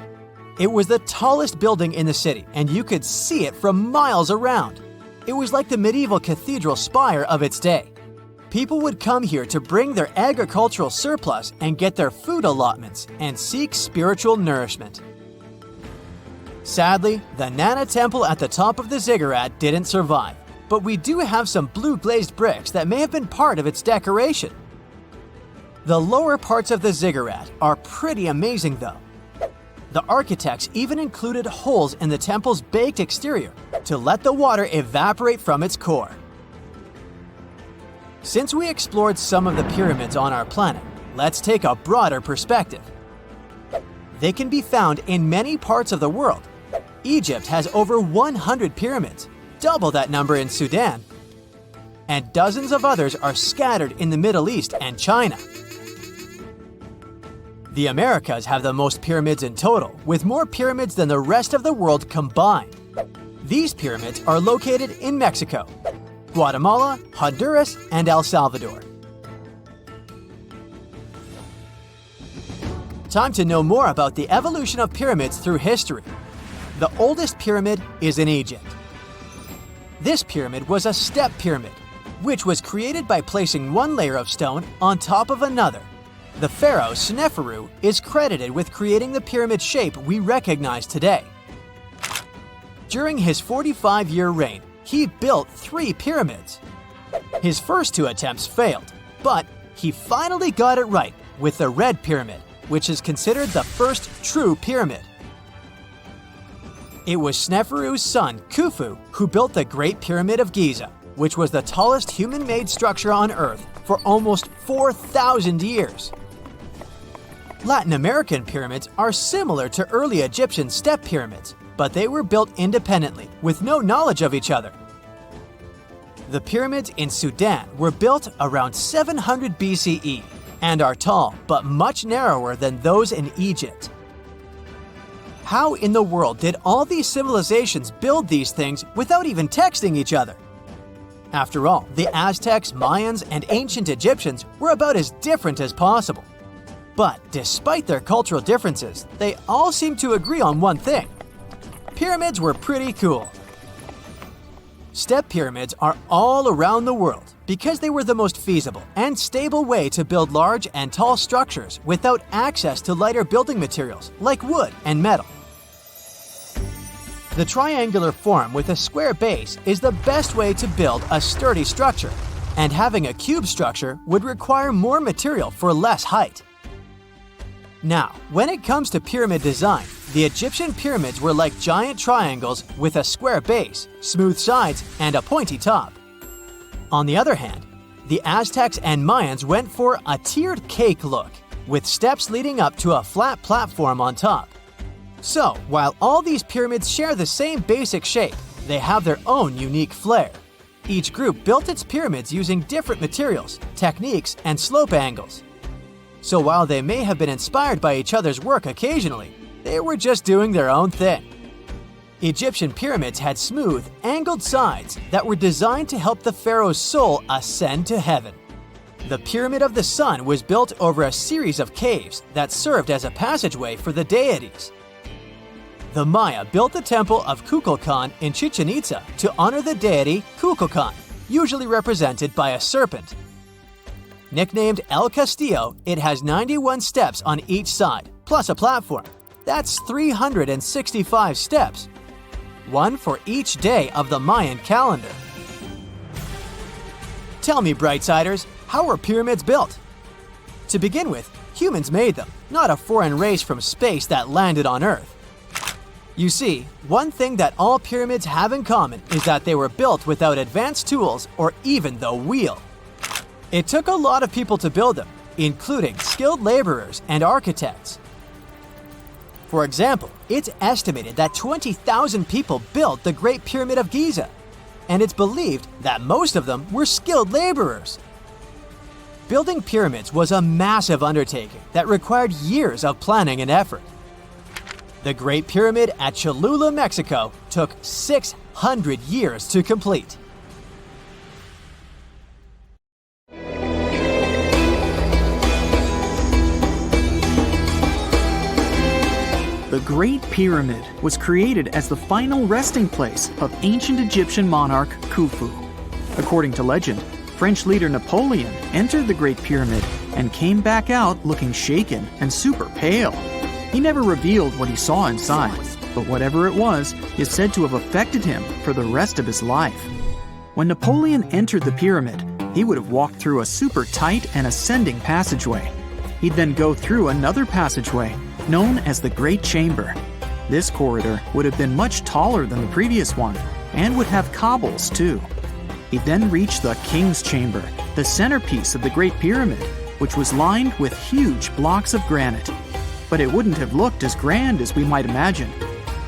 It was the tallest building in the city, and you could see it from miles around. It was like the medieval cathedral spire of its day. People would come here to bring their agricultural surplus and get their food allotments and seek spiritual nourishment. Sadly, the Nana temple at the top of the ziggurat didn't survive, but we do have some blue glazed bricks that may have been part of its decoration. The lower parts of the ziggurat are pretty amazing though. The architects even included holes in the temple's baked exterior to let the water evaporate from its core. Since we explored some of the pyramids on our planet, let's take a broader perspective. They can be found in many parts of the world. Egypt has over 100 pyramids, double that number in Sudan, and dozens of others are scattered in the Middle East and China. The Americas have the most pyramids in total, with more pyramids than the rest of the world combined. These pyramids are located in Mexico, Guatemala, Honduras, and El Salvador. Time to know more about the evolution of pyramids through history. The oldest pyramid is in Egypt. This pyramid was a step pyramid, which was created by placing one layer of stone on top of another. The pharaoh Sneferu is credited with creating the pyramid shape we recognize today. During his 45-year reign, he built 3 pyramids. His first 2 attempts failed, but he finally got it right with the Red Pyramid, which is considered the first true pyramid. It was Sneferu's son, Khufu, who built the Great Pyramid of Giza, which was the tallest human-made structure on Earth for almost 4,000 years. Latin American pyramids are similar to early Egyptian step pyramids, but they were built independently with no knowledge of each other. The pyramids in Sudan were built around 700 BCE and are tall but much narrower than those in Egypt. How in the world did all these civilizations build these things without even texting each other? After all, the Aztecs, Mayans, and ancient Egyptians were about as different as possible. But despite their cultural differences, they all seem to agree on one thing. Pyramids were pretty cool. Step pyramids are all around the world because they were the most feasible and stable way to build large and tall structures without access to lighter building materials like wood and metal. The triangular form with a square base is the best way to build a sturdy structure, and having a cube structure would require more material for less height. Now, when it comes to pyramid design, the Egyptian pyramids were like giant triangles with a square base, smooth sides, and a pointy top. On the other hand, the Aztecs and Mayans went for a tiered cake look, with steps leading up to a flat platform on top. So, while all these pyramids share the same basic shape, they have their own unique flair. Each group built its pyramids using different materials, techniques, and slope angles. So while they may have been inspired by each other's work occasionally, they were just doing their own thing. Egyptian pyramids had smooth, angled sides that were designed to help the pharaoh's soul ascend to heaven. The Pyramid of the Sun was built over a series of caves that served as a passageway for the deities. The Maya built the temple of Kukulkan in Chichen Itza to honor the deity Kukulkan, usually represented by a serpent. Nicknamed El Castillo, it has 91 steps on each side, plus a platform. That's 365 steps, one for each day of the Mayan calendar. Tell me, Brightsiders, how were pyramids built? To begin with, humans made them, not a foreign race from space that landed on Earth. You see, one thing that all pyramids have in common is that they were built without advanced tools or even the wheel. It took a lot of people to build them, including skilled laborers and architects. For example, it's estimated that 20,000 people built the Great Pyramid of Giza, and it's believed that most of them were skilled laborers. Building pyramids was a massive undertaking that required years of planning and effort. The Great Pyramid at Cholula, Mexico, took 600 years to complete. The Great Pyramid was created as the final resting place of ancient Egyptian monarch Khufu. According to legend, French leader Napoleon entered the Great Pyramid and came back out looking shaken and super pale. He never revealed what he saw inside, but whatever it was is said to have affected him for the rest of his life. When Napoleon entered the pyramid, he would have walked through a super tight and ascending passageway. He'd then go through another passageway, known as the Great Chamber. This corridor would have been much taller than the previous one, and would have cobbles too. He'd then reach the King's Chamber, the centerpiece of the Great Pyramid, which was lined with huge blocks of granite. But it wouldn't have looked as grand as we might imagine.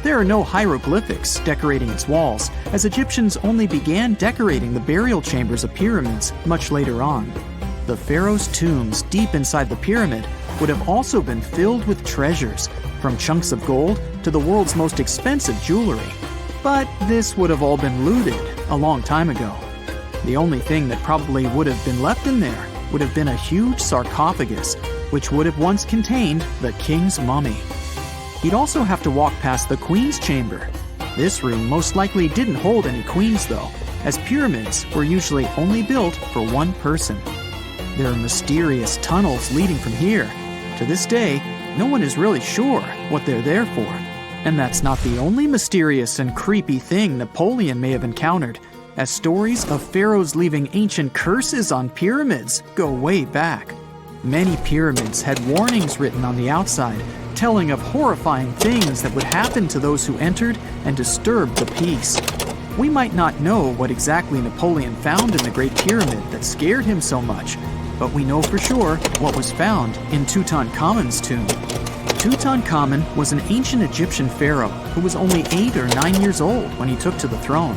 There are no hieroglyphics decorating its walls, as Egyptians only began decorating the burial chambers of pyramids much later on. The pharaohs' tombs deep inside the pyramid would have also been filled with treasures, from chunks of gold to the world's most expensive jewelry. But this would have all been looted a long time ago. The only thing that probably would have been left in there would have been a huge sarcophagus, which would have once contained the king's mummy. You'd also have to walk past the Queen's Chamber. This room most likely didn't hold any queens though, as pyramids were usually only built for one person. There are mysterious tunnels leading from here. To this day, no one is really sure what they're there for. And that's not the only mysterious and creepy thing Napoleon may have encountered, as stories of pharaohs leaving ancient curses on pyramids go way back. Many pyramids had warnings written on the outside, telling of horrifying things that would happen to those who entered and disturbed the peace. We might not know what exactly Napoleon found in the Great Pyramid that scared him so much, but we know for sure what was found in Tutankhamun's tomb. Tutankhamun was an ancient Egyptian pharaoh who was only 8 or 9 years old when he took to the throne.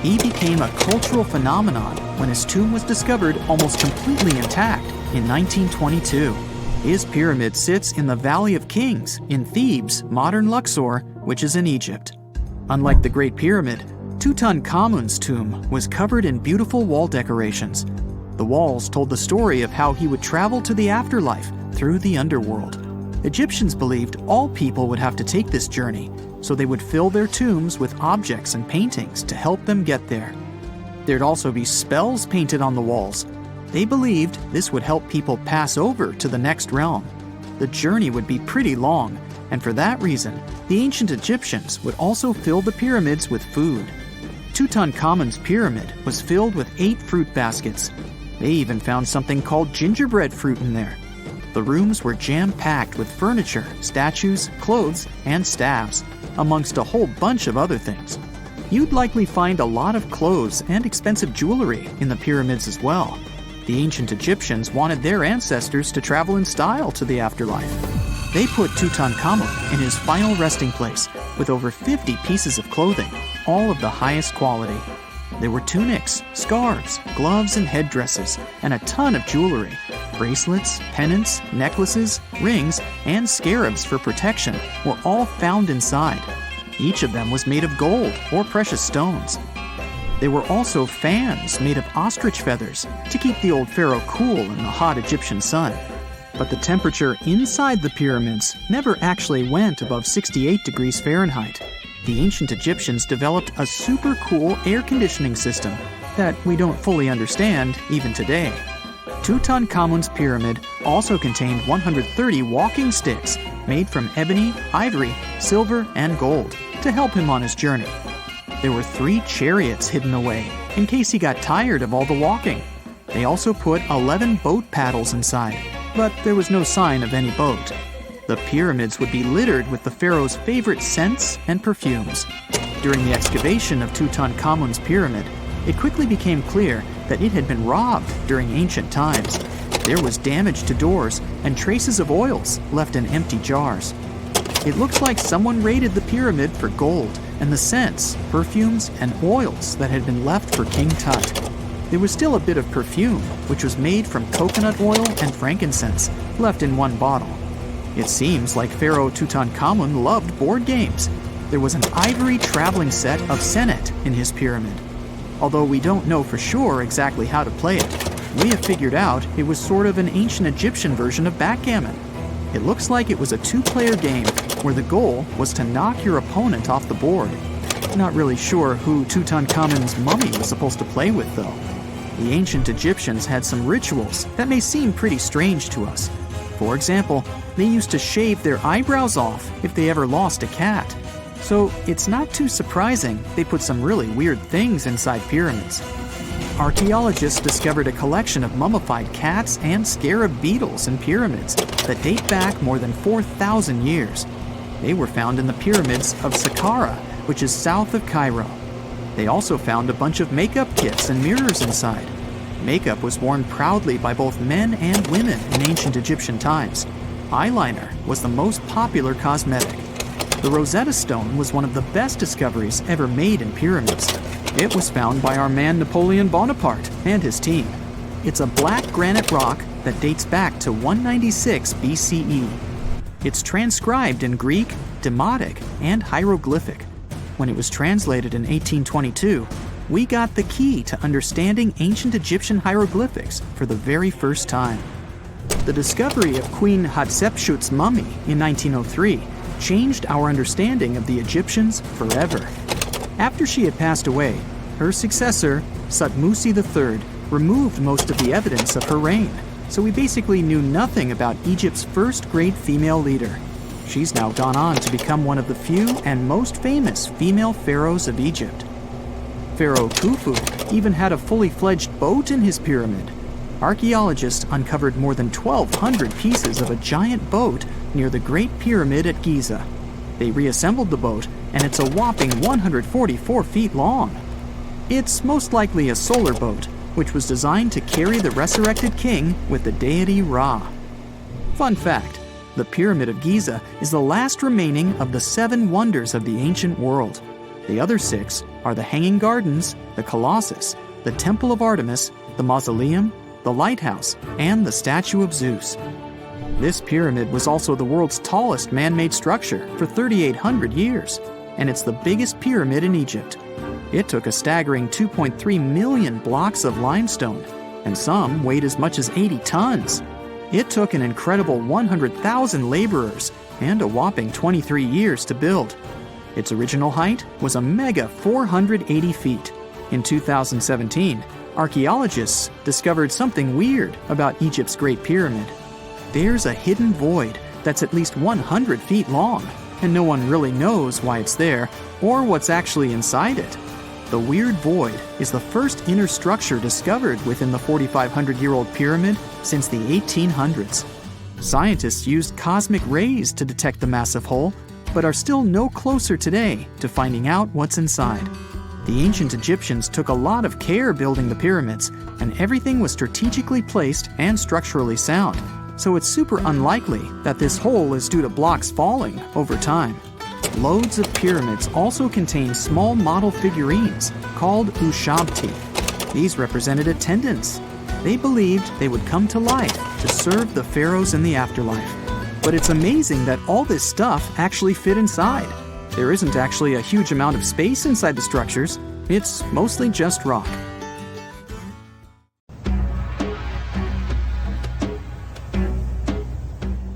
He became a cultural phenomenon when his tomb was discovered almost completely intact in 1922. His pyramid sits in the Valley of Kings in Thebes, modern Luxor, which is in Egypt. Unlike the Great Pyramid, Tutankhamun's tomb was covered in beautiful wall decorations. The walls told the story of how he would travel to the afterlife through the underworld. Egyptians believed all people would have to take this journey, so they would fill their tombs with objects and paintings to help them get there. There'd also be spells painted on the walls. They believed this would help people pass over to the next realm. The journey would be pretty long, and for that reason, the ancient Egyptians would also fill the pyramids with food. Tutankhamun's pyramid was filled with 8 fruit baskets. They even found something called gingerbread fruit in there. The rooms were jam-packed with furniture, statues, clothes, and staffs, amongst a whole bunch of other things. You'd likely find a lot of clothes and expensive jewelry in the pyramids as well. The ancient Egyptians wanted their ancestors to travel in style to the afterlife. They put Tutankhamun in his final resting place with over 50 pieces of clothing, all of the highest quality. There were tunics, scarves, gloves, and headdresses, and a ton of jewelry. Bracelets, pendants, necklaces, rings, and scarabs for protection were all found inside. Each of them was made of gold or precious stones. There were also fans made of ostrich feathers to keep the old pharaoh cool in the hot Egyptian sun. But the temperature inside the pyramids never actually went above 68 degrees Fahrenheit. The ancient Egyptians developed a super cool air conditioning system that we don't fully understand even today. Tutankhamun's pyramid also contained 130 walking sticks made from ebony, ivory, silver, and gold to help him on his journey. There were 3 chariots hidden away in case he got tired of all the walking. They also put 11 boat paddles inside, but there was no sign of any boat. The pyramids would be littered with the pharaoh's favorite scents and perfumes. During the excavation of Tutankhamun's pyramid, it quickly became clear that it had been robbed during ancient times. There was damage to doors and traces of oils left in empty jars. It looks like someone raided the pyramid for gold and the scents, perfumes, and oils that had been left for King Tut. There was still a bit of perfume, which was made from coconut oil and frankincense, left in one bottle. It seems like Pharaoh Tutankhamun loved board games. There was an ivory traveling set of senet in his pyramid. Although we don't know for sure exactly how to play it, we have figured out it was sort of an ancient Egyptian version of backgammon. It looks like it was a 2-player game where the goal was to knock your opponent off the board. Not really sure who Tutankhamun's mummy was supposed to play with, though. The ancient Egyptians had some rituals that may seem pretty strange to us. For example, they used to shave their eyebrows off if they ever lost a cat. So it's not too surprising they put some really weird things inside pyramids. Archaeologists discovered a collection of mummified cats and scarab beetles in pyramids that date back more than 4,000 years. They were found in the pyramids of Saqqara, which is south of Cairo. They also found a bunch of makeup kits and mirrors inside. Makeup was worn proudly by both men and women in ancient Egyptian times. Eyeliner was the most popular cosmetic. The Rosetta Stone was one of the best discoveries ever made in pyramids. It was found by our man Napoleon Bonaparte and his team. It's a black granite rock that dates back to 196 BCE. It's transcribed in Greek, Demotic, and hieroglyphic. When it was translated in 1822, we got the key to understanding ancient Egyptian hieroglyphics for the very first time. The discovery of Queen Hatshepsut's mummy in 1903 changed our understanding of the Egyptians forever. After she had passed away, her successor, Thutmose III, removed most of the evidence of her reign, so we basically knew nothing about Egypt's first great female leader. She's now gone on to become one of the few and most famous female pharaohs of Egypt. Pharaoh Khufu even had a fully fledged boat in his pyramid. Archaeologists uncovered more than 1,200 pieces of a giant boat near the Great Pyramid at Giza. They reassembled the boat, and it's a whopping 144 feet long. It's most likely a solar boat, which was designed to carry the resurrected king with the deity Ra. Fun fact, the Pyramid of Giza is the last remaining of the 7 wonders of the ancient world. The other 6 are the Hanging Gardens, the Colossus, the Temple of Artemis, the Mausoleum, the Lighthouse, and the Statue of Zeus. This pyramid was also the world's tallest man-made structure for 3,800 years, and it's the biggest pyramid in Egypt. It took a staggering 2.3 million blocks of limestone, and some weighed as much as 80 tons. It took an incredible 100,000 laborers and a whopping 23 years to build. Its original height was a mega 480 feet. In 2017, archaeologists discovered something weird about Egypt's Great Pyramid. There's a hidden void that's at least 100 feet long, and no one really knows why it's there or what's actually inside it. The weird void is the first inner structure discovered within the 4,500-year-old pyramid since the 1800s. Scientists used cosmic rays to detect the massive hole, but are still no closer today to finding out what's inside. The ancient Egyptians took a lot of care building the pyramids, and everything was strategically placed and structurally sound, so it's super unlikely that this hole is due to blocks falling over time. Loads of pyramids also contain small model figurines called Ushabti. These represented attendants. They believed they would come to life to serve the pharaohs in the afterlife. But it's amazing that all this stuff actually fit inside. There isn't actually a huge amount of space inside the structures. It's mostly just rock.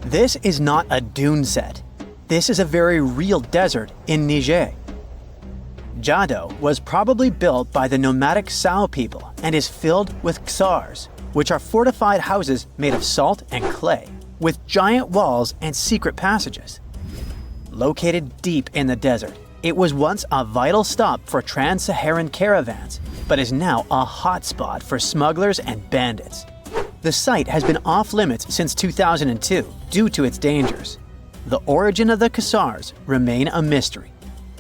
This is not a dune set. This is a very real desert in Niger. Jado was probably built by the nomadic Sao people and is filled with ksars, which are fortified houses made of salt and clay, with giant walls and secret passages. Located deep in the desert, it was once a vital stop for trans-Saharan caravans, but is now a hotspot for smugglers and bandits. The site has been off-limits since 2002 due to its dangers. The origin of the ksars remain a mystery.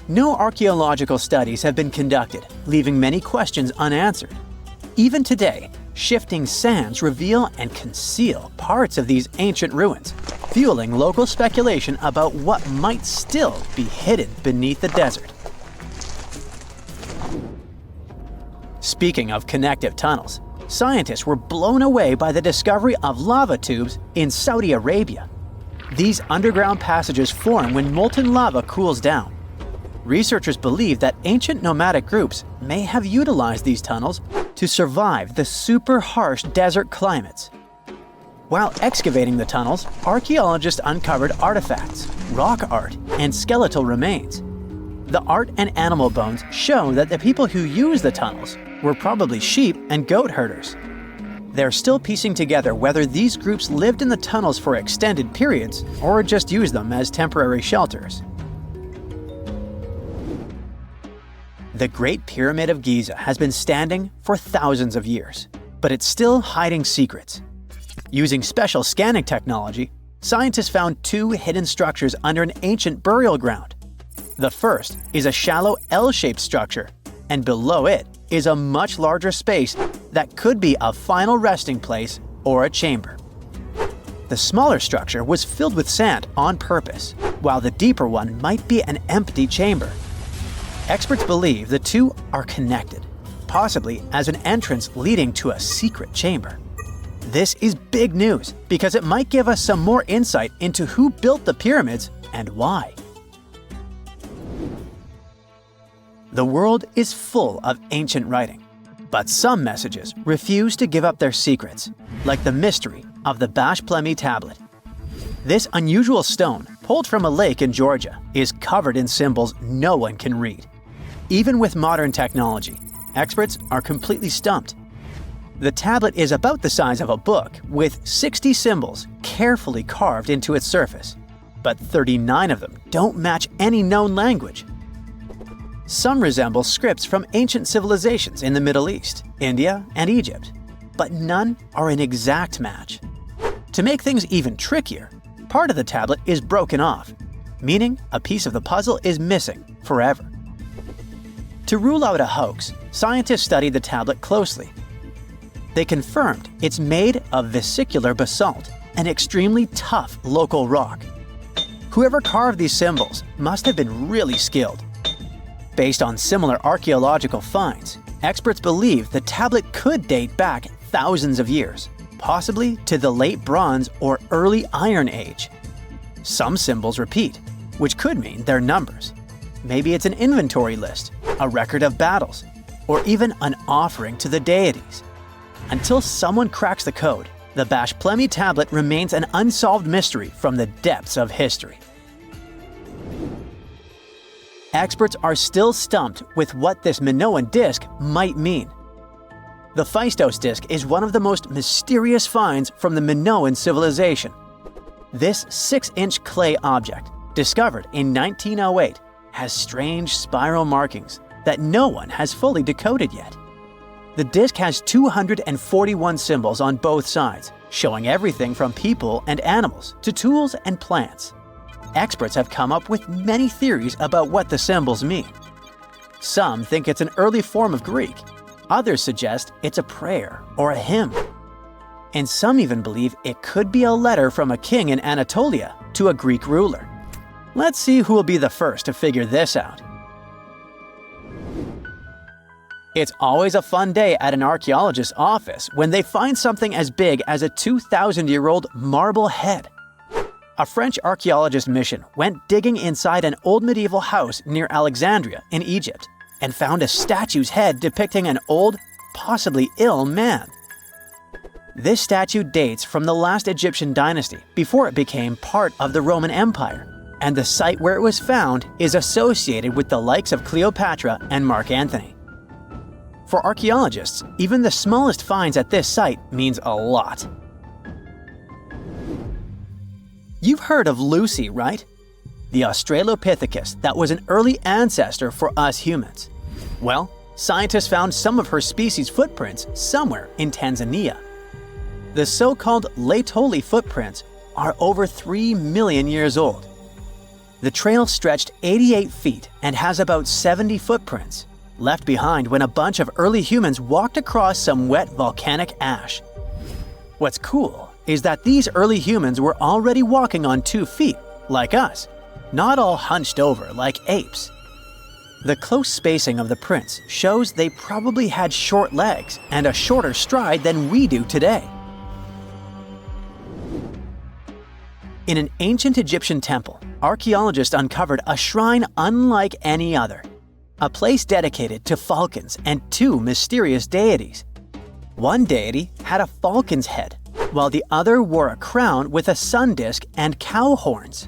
No archaeological studies have been conducted, leaving many questions unanswered. Even today, shifting sands reveal and conceal parts of these ancient ruins, fueling local speculation about what might still be hidden beneath the desert. Speaking of connective tunnels, scientists were blown away by the discovery of lava tubes in Saudi Arabia. These underground passages form when molten lava cools down. Researchers believe that ancient nomadic groups may have utilized these tunnels to survive the super harsh desert climates. While excavating the tunnels, archaeologists uncovered artifacts, rock art, and skeletal remains. The art and animal bones show that the people who used the tunnels were probably sheep and goat herders. They're still piecing together whether these groups lived in the tunnels for extended periods or just used them as temporary shelters. The Great Pyramid of Giza has been standing for thousands of years, but it's still hiding secrets. Using special scanning technology, scientists found two hidden structures under an ancient burial ground. The first is a shallow L-shaped structure, and below it is a much larger space that could be a final resting place or a chamber. The smaller structure was filled with sand on purpose, while the deeper one might be an empty chamber. Experts believe the two are connected, possibly as an entrance leading to a secret chamber. This is big news because it might give us some more insight into who built the pyramids and why. The world is full of ancient writing, but some messages refuse to give up their secrets, like the mystery of the Bashplemi tablet. This unusual stone, pulled from a lake in Georgia, is covered in symbols no one can read. Even with modern technology, experts are completely stumped. The tablet is about the size of a book, with 60 symbols carefully carved into its surface, but 39 of them don't match any known language. Some resemble scripts from ancient civilizations in the Middle East, India, and Egypt, but none are an exact match. To make things even trickier, part of the tablet is broken off, meaning a piece of the puzzle is missing forever. To rule out a hoax, scientists studied the tablet closely. They confirmed it's made of vesicular basalt, an extremely tough local rock. Whoever carved these symbols must have been really skilled. Based on similar archaeological finds, experts believe the tablet could date back thousands of years, possibly to the late Bronze or early Iron Age. Some symbols repeat, which could mean they're numbers. Maybe it's an inventory list, a record of battles, or even an offering to the deities. Until someone cracks the code, the Bashplemi tablet remains an unsolved mystery from the depths of history. Experts are still stumped with what this Minoan disc might mean. The Phaistos Disc is one of the most mysterious finds from the Minoan civilization. This 6-inch clay object, discovered in 1908, has strange spiral markings that no one has fully decoded yet. The disc has 241 symbols on both sides, showing everything from people and animals to tools and plants. Experts have come up with many theories about what the symbols mean. Some think it's an early form of Greek. Others suggest it's a prayer or a hymn. And some even believe it could be a letter from a king in Anatolia to a Greek ruler. Let's see who will be the first to figure this out. It's always a fun day at an archaeologist's office when they find something as big as a 2,000-year-old marble head. A French archaeologist mission went digging inside an old medieval house near Alexandria in Egypt and found a statue's head depicting an old, possibly ill man. This statue dates from the last Egyptian dynasty before it became part of the Roman Empire, and the site where it was found is associated with the likes of Cleopatra and Mark Antony. For archaeologists, even the smallest finds at this site means a lot. You've heard of Lucy, right? The Australopithecus that was an early ancestor for us humans. Well, scientists found some of her species' footprints somewhere in Tanzania. The so-called Laetoli footprints are over 3 million years old. The trail stretched 88 feet and has about 70 footprints, left behind when a bunch of early humans walked across some wet volcanic ash. What's cool is that these early humans were already walking on 2 feet, like us, not all hunched over like apes. The close spacing of the prints shows they probably had short legs and a shorter stride than we do today. In an ancient Egyptian temple, archaeologists uncovered a shrine unlike any other, a place dedicated to falcons and 2 mysterious deities. One deity had a falcon's head, while the other wore a crown with a sun disk and cow horns.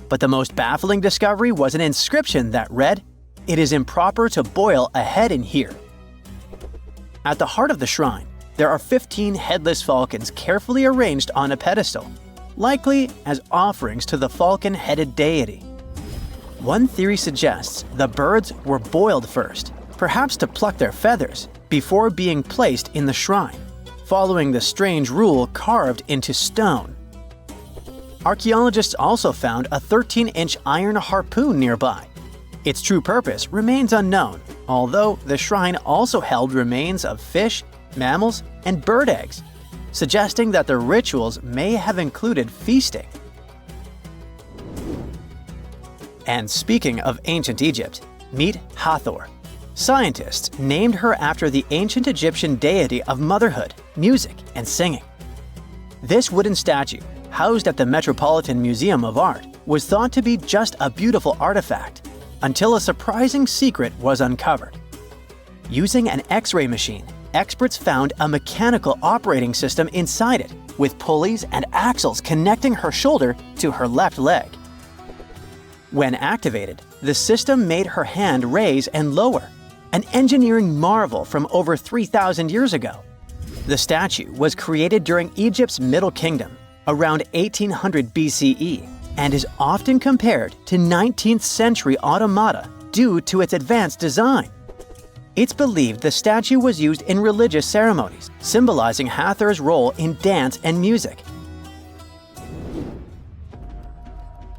But the most baffling discovery was an inscription that read, "It is improper to boil a head in here." At the heart of the shrine, there are 15 headless falcons carefully arranged on a pedestal, likely as offerings to the falcon-headed deity. One theory suggests the birds were boiled first, perhaps to pluck their feathers, before being placed in the shrine, following the strange rule carved into stone. Archaeologists also found a 13-inch iron harpoon nearby. Its true purpose remains unknown, although the shrine also held remains of fish, mammals, and bird eggs, suggesting that the rituals may have included feasting. And speaking of ancient Egypt, meet Hathor. Scientists named her after the ancient Egyptian deity of motherhood, music, and singing. This wooden statue, housed at the Metropolitan Museum of Art, was thought to be just a beautiful artifact, until a surprising secret was uncovered. Using an X-ray machine, experts found a mechanical operating system inside it, with pulleys and axles connecting her shoulder to her left leg. When activated, the system made her hand raise and lower, an engineering marvel from over 3,000 years ago. The statue was created during Egypt's Middle Kingdom, around 1800 BCE, and is often compared to 19th century automata due to its advanced design. It's believed the statue was used in religious ceremonies, symbolizing Hathor's role in dance and music.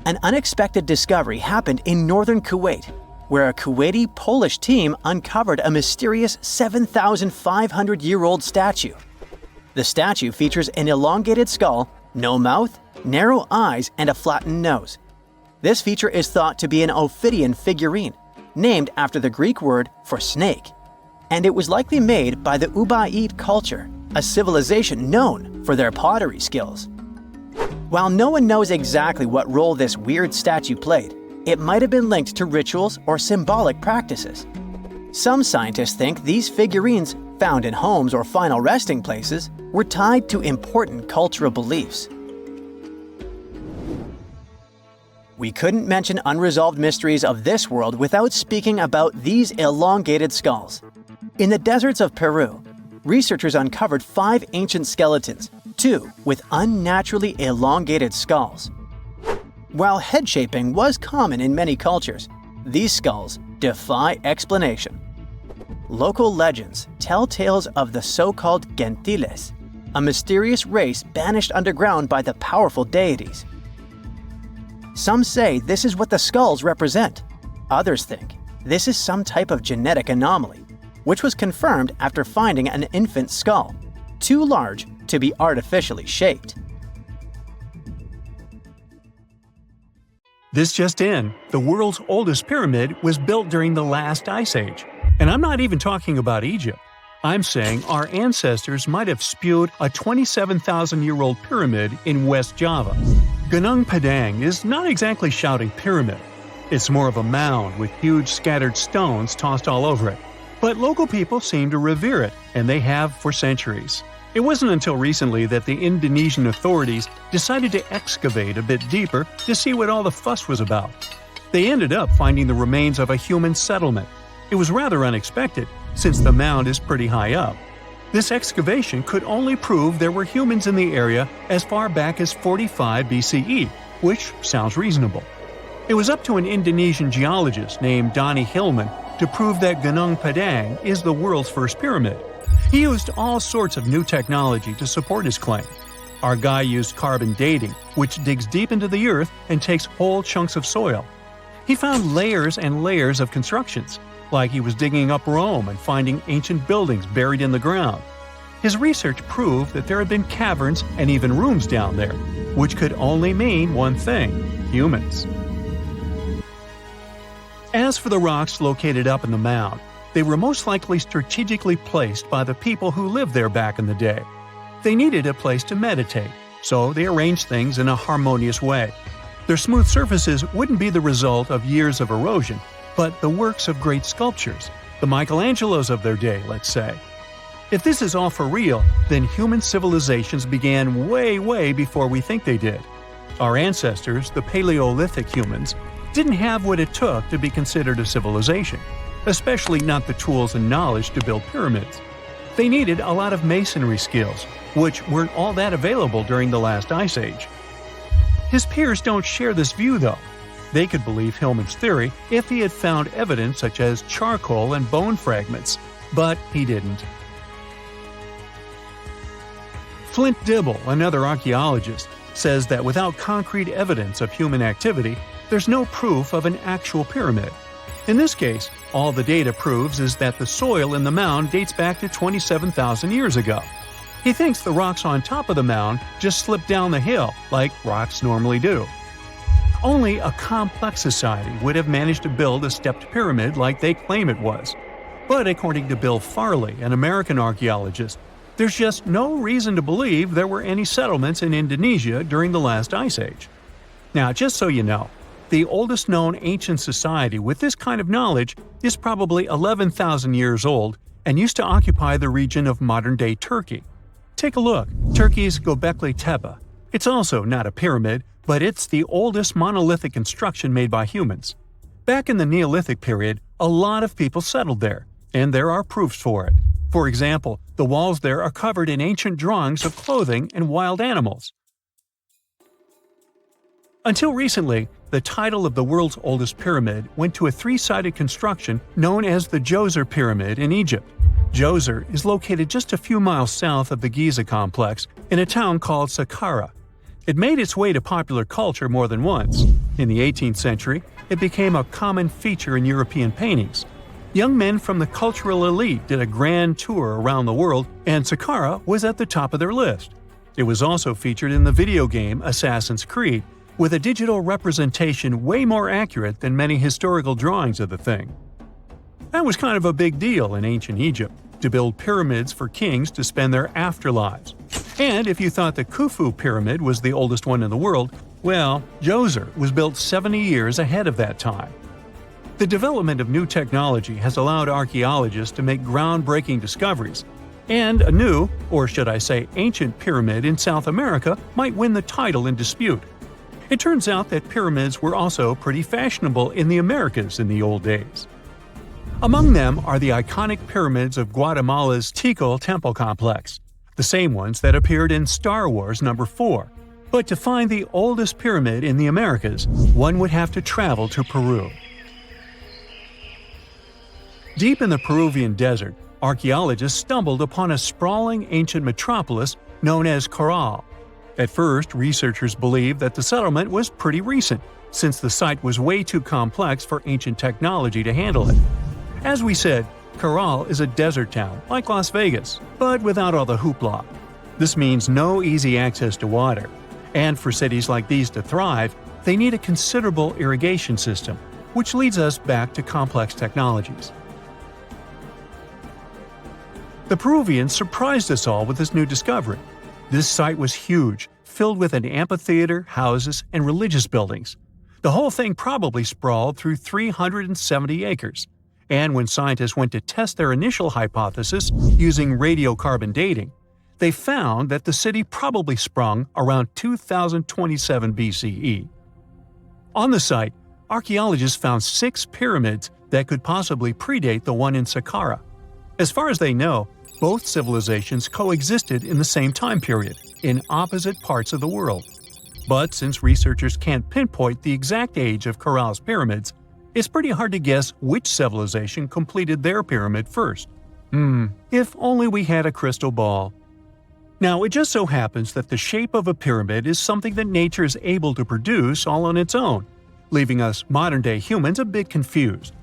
An unexpected discovery happened in northern Kuwait, where a Kuwaiti-Polish team uncovered a mysterious 7,500-year-old statue. The statue features an elongated skull, no mouth, narrow eyes, and a flattened nose. This feature is thought to be an Ophidian figurine, named after the Greek word for snake, and it was likely made by the Ubaid culture, a civilization known for their pottery skills. While no one knows exactly what role this weird statue played, it might have been linked to rituals or symbolic practices. Some scientists think these figurines, found in homes or final resting places, were tied to important cultural beliefs. We couldn't mention unresolved mysteries of this world without speaking about these elongated skulls. In the deserts of Peru, researchers uncovered 5 ancient skeletons, 2 with unnaturally elongated skulls. While head shaping was common in many cultures, these skulls defy explanation. Local legends tell tales of the so-called gentiles, a mysterious race banished underground by the powerful deities. Some say this is what the skulls represent. Others think this is some type of genetic anomaly, which was confirmed after finding an infant skull, too large to be artificially shaped. This just in, the world's oldest pyramid was built during the last ice age. And I'm not even talking about Egypt. I'm saying our ancestors might have spewed a 27,000-year-old pyramid in West Java. Gunung Padang is not exactly shouting pyramid. It's more of a mound with huge scattered stones tossed all over it. But local people seem to revere it, and they have for centuries. It wasn't until recently that the Indonesian authorities decided to excavate a bit deeper to see what all the fuss was about. They ended up finding the remains of a human settlement. It was rather unexpected, since the mound is pretty high up. This excavation could only prove there were humans in the area as far back as 45 BCE, which sounds reasonable. It was up to an Indonesian geologist named Donnie Hillman to prove that Gunung Padang is the world's first pyramid. He used all sorts of new technology to support his claim. Our guy used carbon dating, which digs deep into the earth and takes whole chunks of soil. He found layers and layers of constructions, like he was digging up Rome and finding ancient buildings buried in the ground. His research proved that there had been caverns and even rooms down there, which could only mean one thing: humans. As for the rocks located up in the mound, they were most likely strategically placed by the people who lived there back in the day. They needed a place to meditate, so they arranged things in a harmonious way. Their smooth surfaces wouldn't be the result of years of erosion, but the works of great sculptures, the Michelangelos of their day, let's say. If this is all for real, then human civilizations began way before we think they did. Our ancestors, the Paleolithic humans, didn't have what it took to be considered a civilization, especially not the tools and knowledge to build pyramids. They needed a lot of masonry skills, which weren't all that available during the last ice age. His peers don't share this view though. They could believe Hillman's theory if he had found evidence such as charcoal and bone fragments, but he didn't. Flint Dibble, another archaeologist, says that without concrete evidence of human activity, there's no proof of an actual pyramid. In this case, all the data proves is that the soil in the mound dates back to 27,000 years ago. He thinks the rocks on top of the mound just slipped down the hill like rocks normally do. Only a complex society would have managed to build a stepped pyramid like they claim it was. But according to Bill Farley, an American archaeologist, there's just no reason to believe there were any settlements in Indonesia during the last ice age. Now, just so you know, the oldest known ancient society with this kind of knowledge is probably 11,000 years old and used to occupy the region of modern-day Turkey. Take a look, Turkey's Gobekli Tepe. It's also not a pyramid, but it's the oldest monolithic construction made by humans. Back in the Neolithic period, a lot of people settled there, and there are proofs for it. For example, the walls there are covered in ancient drawings of clothing and wild animals. Until recently, the title of the world's oldest pyramid went to a three-sided construction known as the Djoser Pyramid in Egypt. Djoser is located just a few miles south of the Giza complex in a town called Saqqara. It made its way to popular culture more than once. In the 18th century, it became a common feature in European paintings. Young men from the cultural elite did a grand tour around the world, and Saqqara was at the top of their list. It was also featured in the video game Assassin's Creed, with a digital representation way more accurate than many historical drawings of the thing. That was kind of a big deal in ancient Egypt, to build pyramids for kings to spend their afterlives. And if you thought the Khufu pyramid was the oldest one in the world, well, Djoser was built 70 years ahead of that time. The development of new technology has allowed archaeologists to make groundbreaking discoveries, and a new, or should I say ancient pyramid in South America might win the title in dispute. It turns out that pyramids were also pretty fashionable in the Americas in the old days. Among them are the iconic pyramids of Guatemala's Tikal temple complex, the same ones that appeared in Star Wars No. 4. But to find the oldest pyramid in the Americas, one would have to travel to Peru. Deep in the Peruvian desert, archaeologists stumbled upon a sprawling ancient metropolis known as Caral. At first, researchers believed that the settlement was pretty recent, since the site was way too complex for ancient technology to handle it. As we said, Caral is a desert town, like Las Vegas, but without all the hoopla. This means no easy access to water. And for cities like these to thrive, they need a considerable irrigation system, which leads us back to complex technologies. The Peruvians surprised us all with this new discovery. This site was huge, filled with an amphitheater, houses, and religious buildings. The whole thing probably sprawled through 370 acres. And when scientists went to test their initial hypothesis using radiocarbon dating, they found that the city probably sprung around 2027 BCE. On the site, archaeologists found 6 pyramids that could possibly predate the one in Saqqara. As far as they know, both civilizations coexisted in the same time period, in opposite parts of the world. But since researchers can't pinpoint the exact age of Caral's pyramids, it's pretty hard to guess which civilization completed their pyramid first. If only we had a crystal ball. Now, it just so happens that the shape of a pyramid is something that nature is able to produce all on its own, leaving us modern-day humans a bit confused.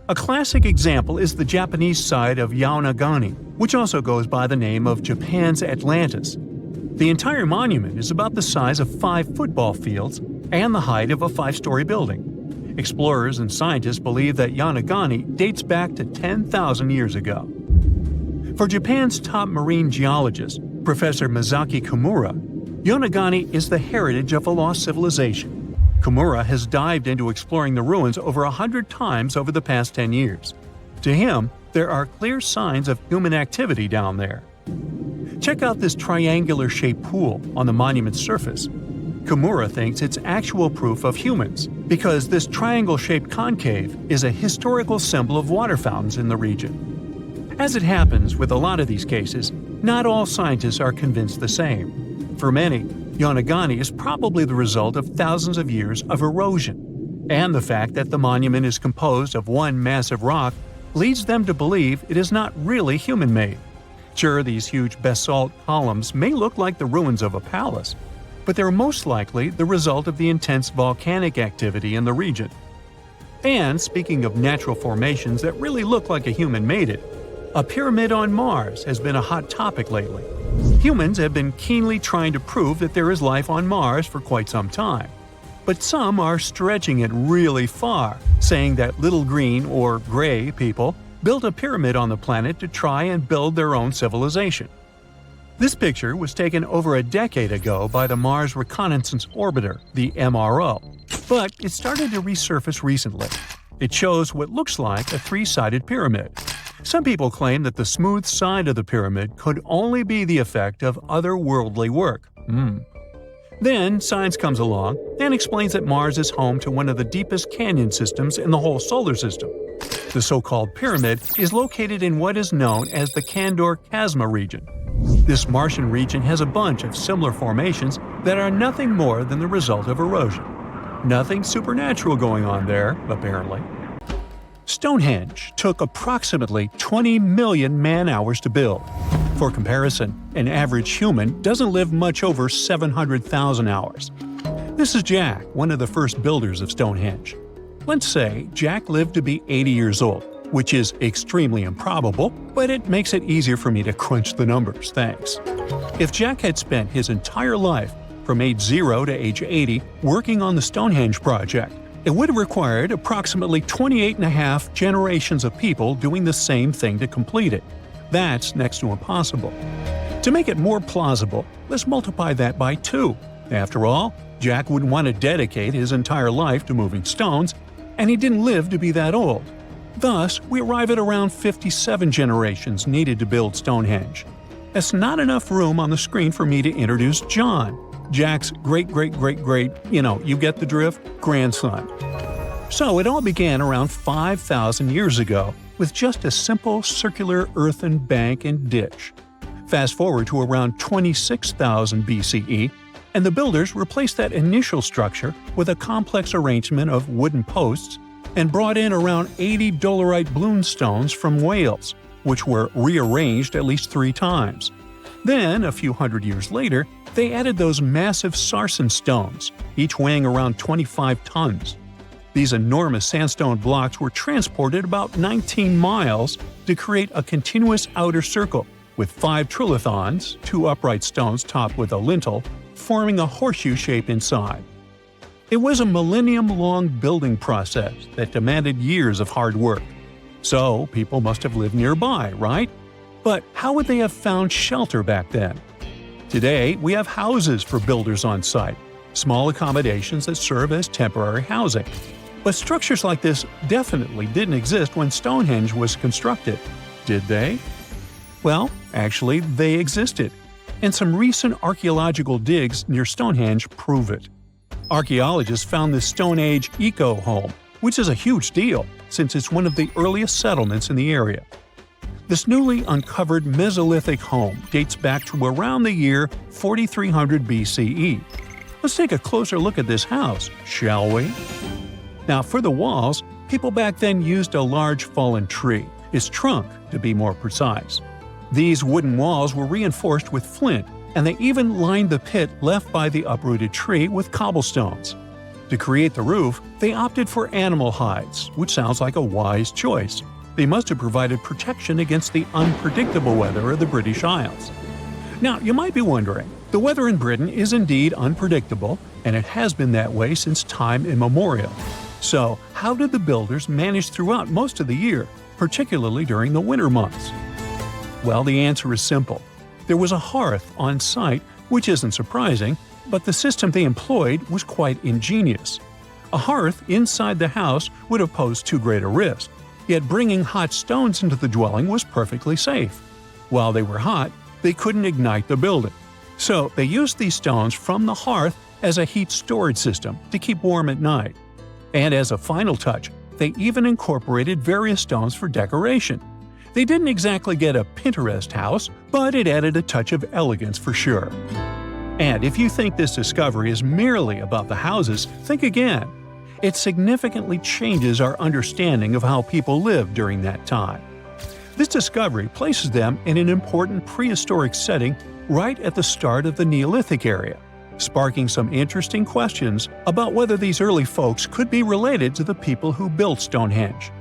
A classic example is the Japanese side of Yaonagani, which also goes by the name of Japan's Atlantis. The entire monument is about the size of 5 football fields and the height of a 5-story building. Explorers and scientists believe that Yaonagani dates back to 10,000 years ago. For Japan's top marine geologist, Professor Masaki Kimura, Yaonagani is the heritage of a lost civilization. Kimura has dived into exploring the ruins over 100 times over the past 10 years. To him, There are clear signs of human activity down there. Check out this triangular-shaped pool on the monument's surface. Kimura thinks it's actual proof of humans, because this triangle-shaped concave is a historical symbol of water fountains in the region. As it happens with a lot of these cases, not all scientists are convinced the same. For many, Yonaguni is probably the result of thousands of years of erosion, and the fact that the monument is composed of one massive rock leads them to believe it is not really human-made. Sure, these huge basalt columns may look like the ruins of a palace, but they're most likely the result of the intense volcanic activity in the region. And speaking of natural formations that really look like a human made it, a pyramid on Mars has been a hot topic lately. Humans have been keenly trying to prove that there is life on Mars for quite some time. But some are stretching it really far, saying that little green or gray people built a pyramid on the planet to try and build their own civilization. This picture was taken over a decade ago by the Mars Reconnaissance Orbiter, the MRO, but it started to resurface recently. It shows what looks like a three-sided pyramid. Some people claim that the smooth side of the pyramid could only be the effect of otherworldly work. Then science comes along and explains that Mars is home to one of the deepest canyon systems in the whole solar system. The so-called pyramid is located in what is known as the Kandor-Chasma region. This Martian region has a bunch of similar formations that are nothing more than the result of erosion. Nothing supernatural going on there, apparently. Stonehenge took approximately 20 million man-hours to build. For comparison, an average human doesn't live much over 700,000 hours. This is Jack, one of the first builders of Stonehenge. Let's say Jack lived to be 80 years old, which is extremely improbable, but it makes it easier for me to crunch the numbers, thanks. If Jack had spent his entire life, from age 0 to age 80, working on the Stonehenge project, it would have required approximately 28.5 generations of people doing the same thing to complete it. That's next to impossible. To make it more plausible, let's multiply that by 2. After all, Jack wouldn't want to dedicate his entire life to moving stones, and he didn't live to be that old. Thus, we arrive at around 57 generations needed to build Stonehenge. That's not enough room on the screen for me to introduce John, Jack's great-great-great-great, you get the drift, grandson. So it all began around 5,000 years ago with just a simple circular earthen bank and ditch. Fast forward to around 26,000 BCE, and the builders replaced that initial structure with a complex arrangement of wooden posts and brought in around 80 dolerite bloom stones from Wales, which were rearranged at least 3 times. Then, a few hundred years later, they added those massive sarsen stones, each weighing around 25 tons. These enormous sandstone blocks were transported about 19 miles to create a continuous outer circle, with 5 trilithons, 2 upright stones topped with a lintel, forming a horseshoe shape inside. It was a millennium-long building process that demanded years of hard work. So, people must have lived nearby, right? But how would they have found shelter back then? Today, we have houses for builders on site, small accommodations that serve as temporary housing. But structures like this definitely didn't exist when Stonehenge was constructed, did they? Well, actually, they existed, and some recent archaeological digs near Stonehenge prove it. Archaeologists found this Stone Age eco-home, which is a huge deal since it's one of the earliest settlements in the area. This newly uncovered Mesolithic home dates back to around the year 4300 BCE. Let's take a closer look at this house, shall we? Now, for the walls, people back then used a large fallen tree, its trunk to be more precise. These wooden walls were reinforced with flint, and they even lined the pit left by the uprooted tree with cobblestones. To create the roof, they opted for animal hides, which sounds like a wise choice. They must have provided protection against the unpredictable weather of the British Isles. Now, you might be wondering, the weather in Britain is indeed unpredictable, and it has been that way since time immemorial. So, how did the builders manage throughout most of the year, particularly during the winter months? Well, the answer is simple. There was a hearth on site, which isn't surprising, but the system they employed was quite ingenious. A hearth inside the house would have posed too great a risk. Yet bringing hot stones into the dwelling was perfectly safe. While they were hot, they couldn't ignite the building. So they used these stones from the hearth as a heat storage system to keep warm at night. And as a final touch, they even incorporated various stones for decoration. They didn't exactly get a Pinterest house, but it added a touch of elegance for sure. And if you think this discovery is merely about the houses, think again. It significantly changes our understanding of how people lived during that time. This discovery places them in an important prehistoric setting right at the start of the Neolithic area, sparking some interesting questions about whether these early folks could be related to the people who built Stonehenge.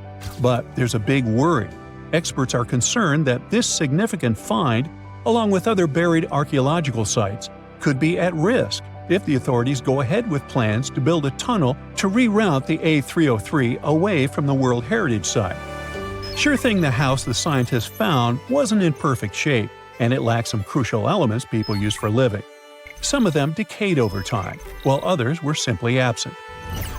But there's a big worry. Experts are concerned that this significant find, along with other buried archaeological sites, could be at risk if the authorities go ahead with plans to build a tunnel to reroute the A303 away from the World Heritage Site. Sure thing the house the scientists found wasn't in perfect shape, and it lacked some crucial elements people use for living. Some of them decayed over time, while others were simply absent.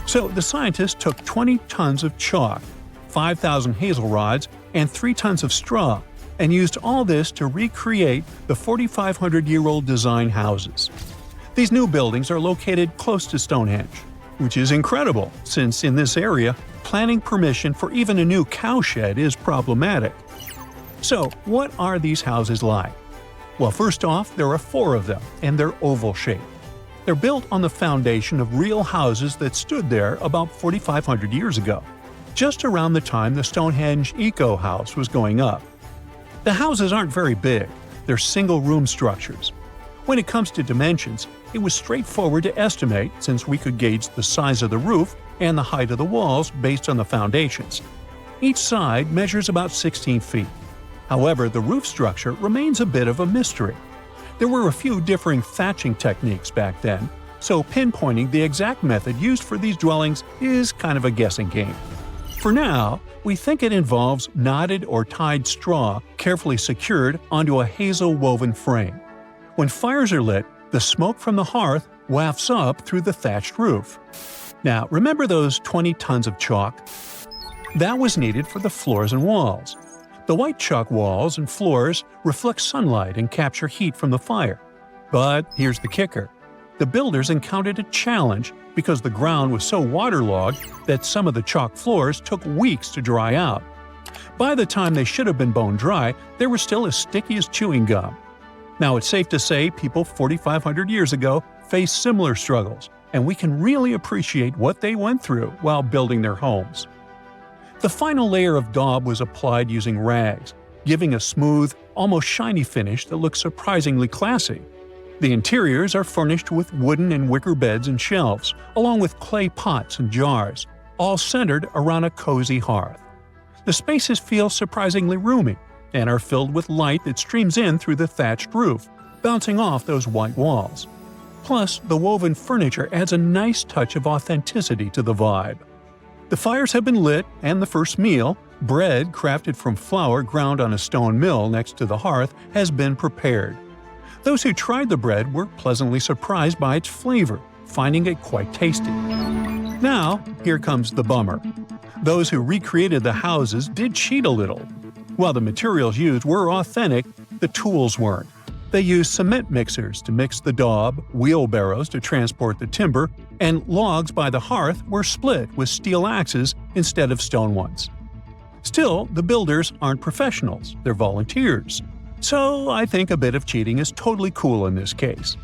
So the scientists took 20 tons of chalk, 5,000 hazel rods, and 3 tons of straw, and used all this to recreate the 4,500-year-old design houses. These new buildings are located close to Stonehenge, which is incredible since in this area, planning permission for even a new cowshed is problematic. So, what are these houses like? Well, first off, there are 4 of them, and they're oval-shaped. They're built on the foundation of real houses that stood there about 4,500 years ago, just around the time the Stonehenge Eco House was going up. The houses aren't very big, they're single-room structures. When it comes to dimensions, it was straightforward to estimate since we could gauge the size of the roof and the height of the walls based on the foundations. Each side measures about 16 feet. However, the roof structure remains a bit of a mystery. There were a few differing thatching techniques back then, so pinpointing the exact method used for these dwellings is kind of a guessing game. For now, we think it involves knotted or tied straw carefully secured onto a hazel-woven frame. When fires are lit, the smoke from the hearth wafts up through the thatched roof. Now, remember those 20 tons of chalk? That was needed for the floors and walls. The white chalk walls and floors reflect sunlight and capture heat from the fire. But here's the kicker. The builders encountered a challenge because the ground was so waterlogged that some of the chalk floors took weeks to dry out. By the time they should have been bone dry, they were still as sticky as chewing gum. Now, it's safe to say people 4,500 years ago faced similar struggles, and we can really appreciate what they went through while building their homes. The final layer of daub was applied using rags, giving a smooth, almost shiny finish that looks surprisingly classy. The interiors are furnished with wooden and wicker beds and shelves, along with clay pots and jars, all centered around a cozy hearth. The spaces feel surprisingly roomy, and are filled with light that streams in through the thatched roof, bouncing off those white walls. Plus, the woven furniture adds a nice touch of authenticity to the vibe. The fires have been lit, and the first meal, bread crafted from flour ground on a stone mill next to the hearth, has been prepared. Those who tried the bread were pleasantly surprised by its flavor, finding it quite tasty. Now, here comes the bummer. Those who recreated the houses did cheat a little. While the materials used were authentic, the tools weren't. They used cement mixers to mix the daub, wheelbarrows to transport the timber, and logs by the hearth were split with steel axes instead of stone ones. Still, the builders aren't professionals, they're volunteers. So I think a bit of cheating is totally cool in this case.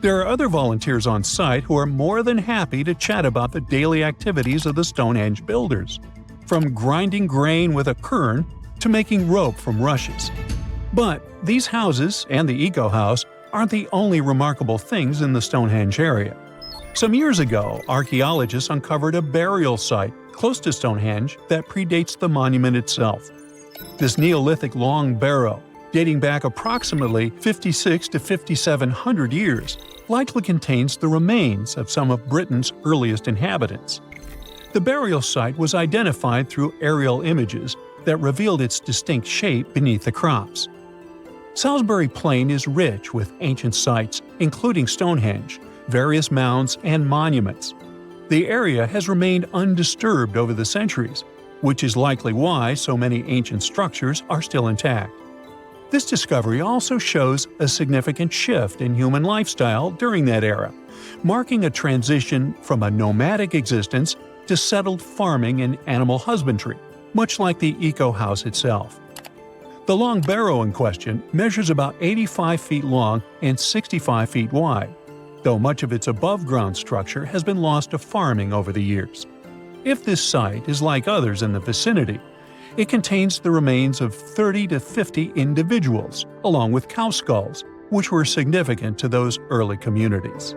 There are other volunteers on site who are more than happy to chat about the daily activities of the Stonehenge builders, from grinding grain with a quern to making rope from rushes. But these houses and the Eco House aren't the only remarkable things in the Stonehenge area. Some years ago, archaeologists uncovered a burial site close to Stonehenge that predates the monument itself. This Neolithic long barrow, dating back approximately 56 to 5,700 years, likely contains the remains of some of Britain's earliest inhabitants. The burial site was identified through aerial images that revealed its distinct shape beneath the crops. Salisbury Plain is rich with ancient sites, including Stonehenge, various mounds, and monuments. The area has remained undisturbed over the centuries, which is likely why so many ancient structures are still intact. This discovery also shows a significant shift in human lifestyle during that era, marking a transition from a nomadic existence to settled farming and animal husbandry, much like the eco-house itself. The long barrow in question measures about 85 feet long and 65 feet wide, though much of its above-ground structure has been lost to farming over the years. If this site is like others in the vicinity, it contains the remains of 30 to 50 individuals, along with cow skulls, which were significant to those early communities.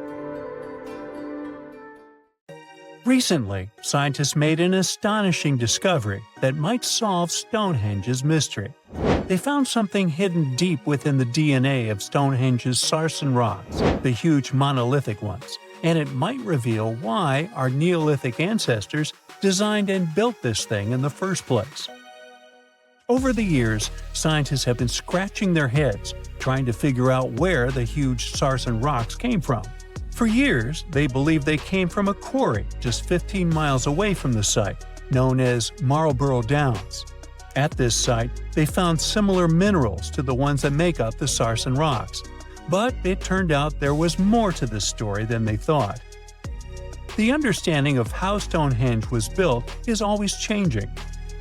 Recently, scientists made an astonishing discovery that might solve Stonehenge's mystery. They found something hidden deep within the DNA of Stonehenge's Sarsen rocks, the huge monolithic ones, and it might reveal why our Neolithic ancestors designed and built this thing in the first place. Over the years, scientists have been scratching their heads trying to figure out where the huge Sarsen rocks came from. For years, they believed they came from a quarry just 15 miles away from the site, known as Marlborough Downs. At this site, they found similar minerals to the ones that make up the Sarsen rocks, but it turned out there was more to this story than they thought. The understanding of how Stonehenge was built is always changing.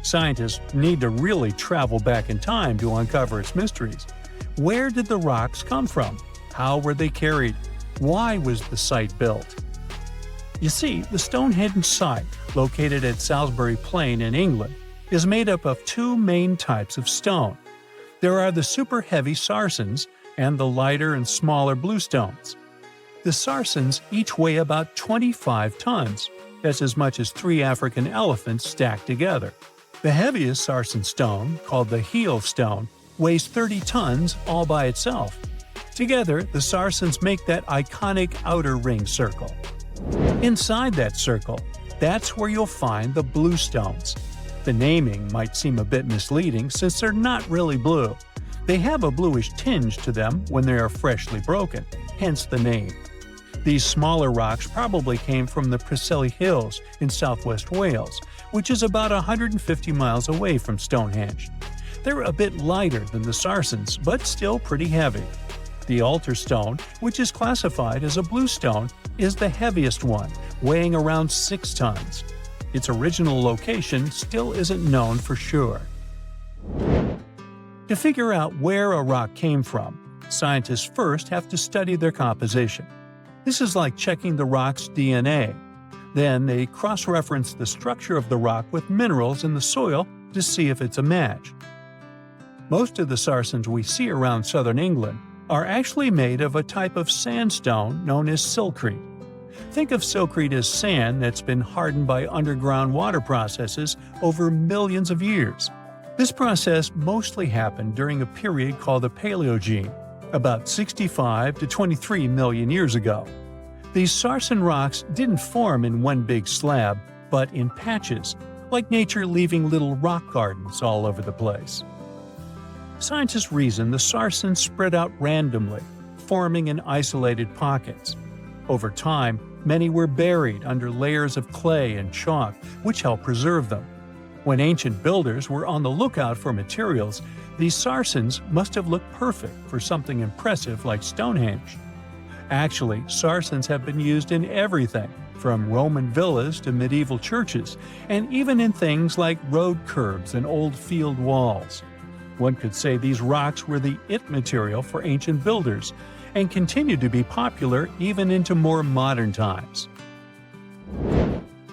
Scientists need to really travel back in time to uncover its mysteries. Where did the rocks come from? How were they carried? Why was the site built? You see, the Stonehenge site, located at Salisbury Plain in England, is made up of two main types of stone. There are the super heavy Sarsens and the lighter and smaller bluestones. The Sarsens each weigh about 25 tons. That's as much as 3 African elephants stacked together. The heaviest Sarsen stone, called the heel stone, weighs 30 tons all by itself. Together, the Sarsens make that iconic outer ring circle. Inside that circle, that's where you'll find the bluestones. The naming might seem a bit misleading since they're not really blue. They have a bluish tinge to them when they are freshly broken, hence the name. These smaller rocks probably came from the Preseli Hills in southwest Wales, which is about 150 miles away from Stonehenge. They're a bit lighter than the Sarsens, but still pretty heavy. The altar stone, which is classified as a bluestone, is the heaviest one, weighing around 6 tons. Its original location still isn't known for sure. To figure out where a rock came from, scientists first have to study their composition. This is like checking the rock's DNA. Then they cross-reference the structure of the rock with minerals in the soil to see if it's a match. Most of the Sarsens we see around southern England are actually made of a type of sandstone known as silcrete. Think of silcrete as sand that's been hardened by underground water processes over millions of years. This process mostly happened during a period called the Paleogene, about 65 to 23 million years ago. These Sarsen rocks didn't form in one big slab, but in patches, like nature leaving little rock gardens all over the place. Scientists reason the Sarsens spread out randomly, forming in isolated pockets. Over time, many were buried under layers of clay and chalk, which helped preserve them. When ancient builders were on the lookout for materials, these Sarsens must have looked perfect for something impressive like Stonehenge. Actually, Sarsens have been used in everything, from Roman villas to medieval churches, and even in things like road curbs and old field walls. One could say these rocks were the it material for ancient builders, and continue to be popular even into more modern times.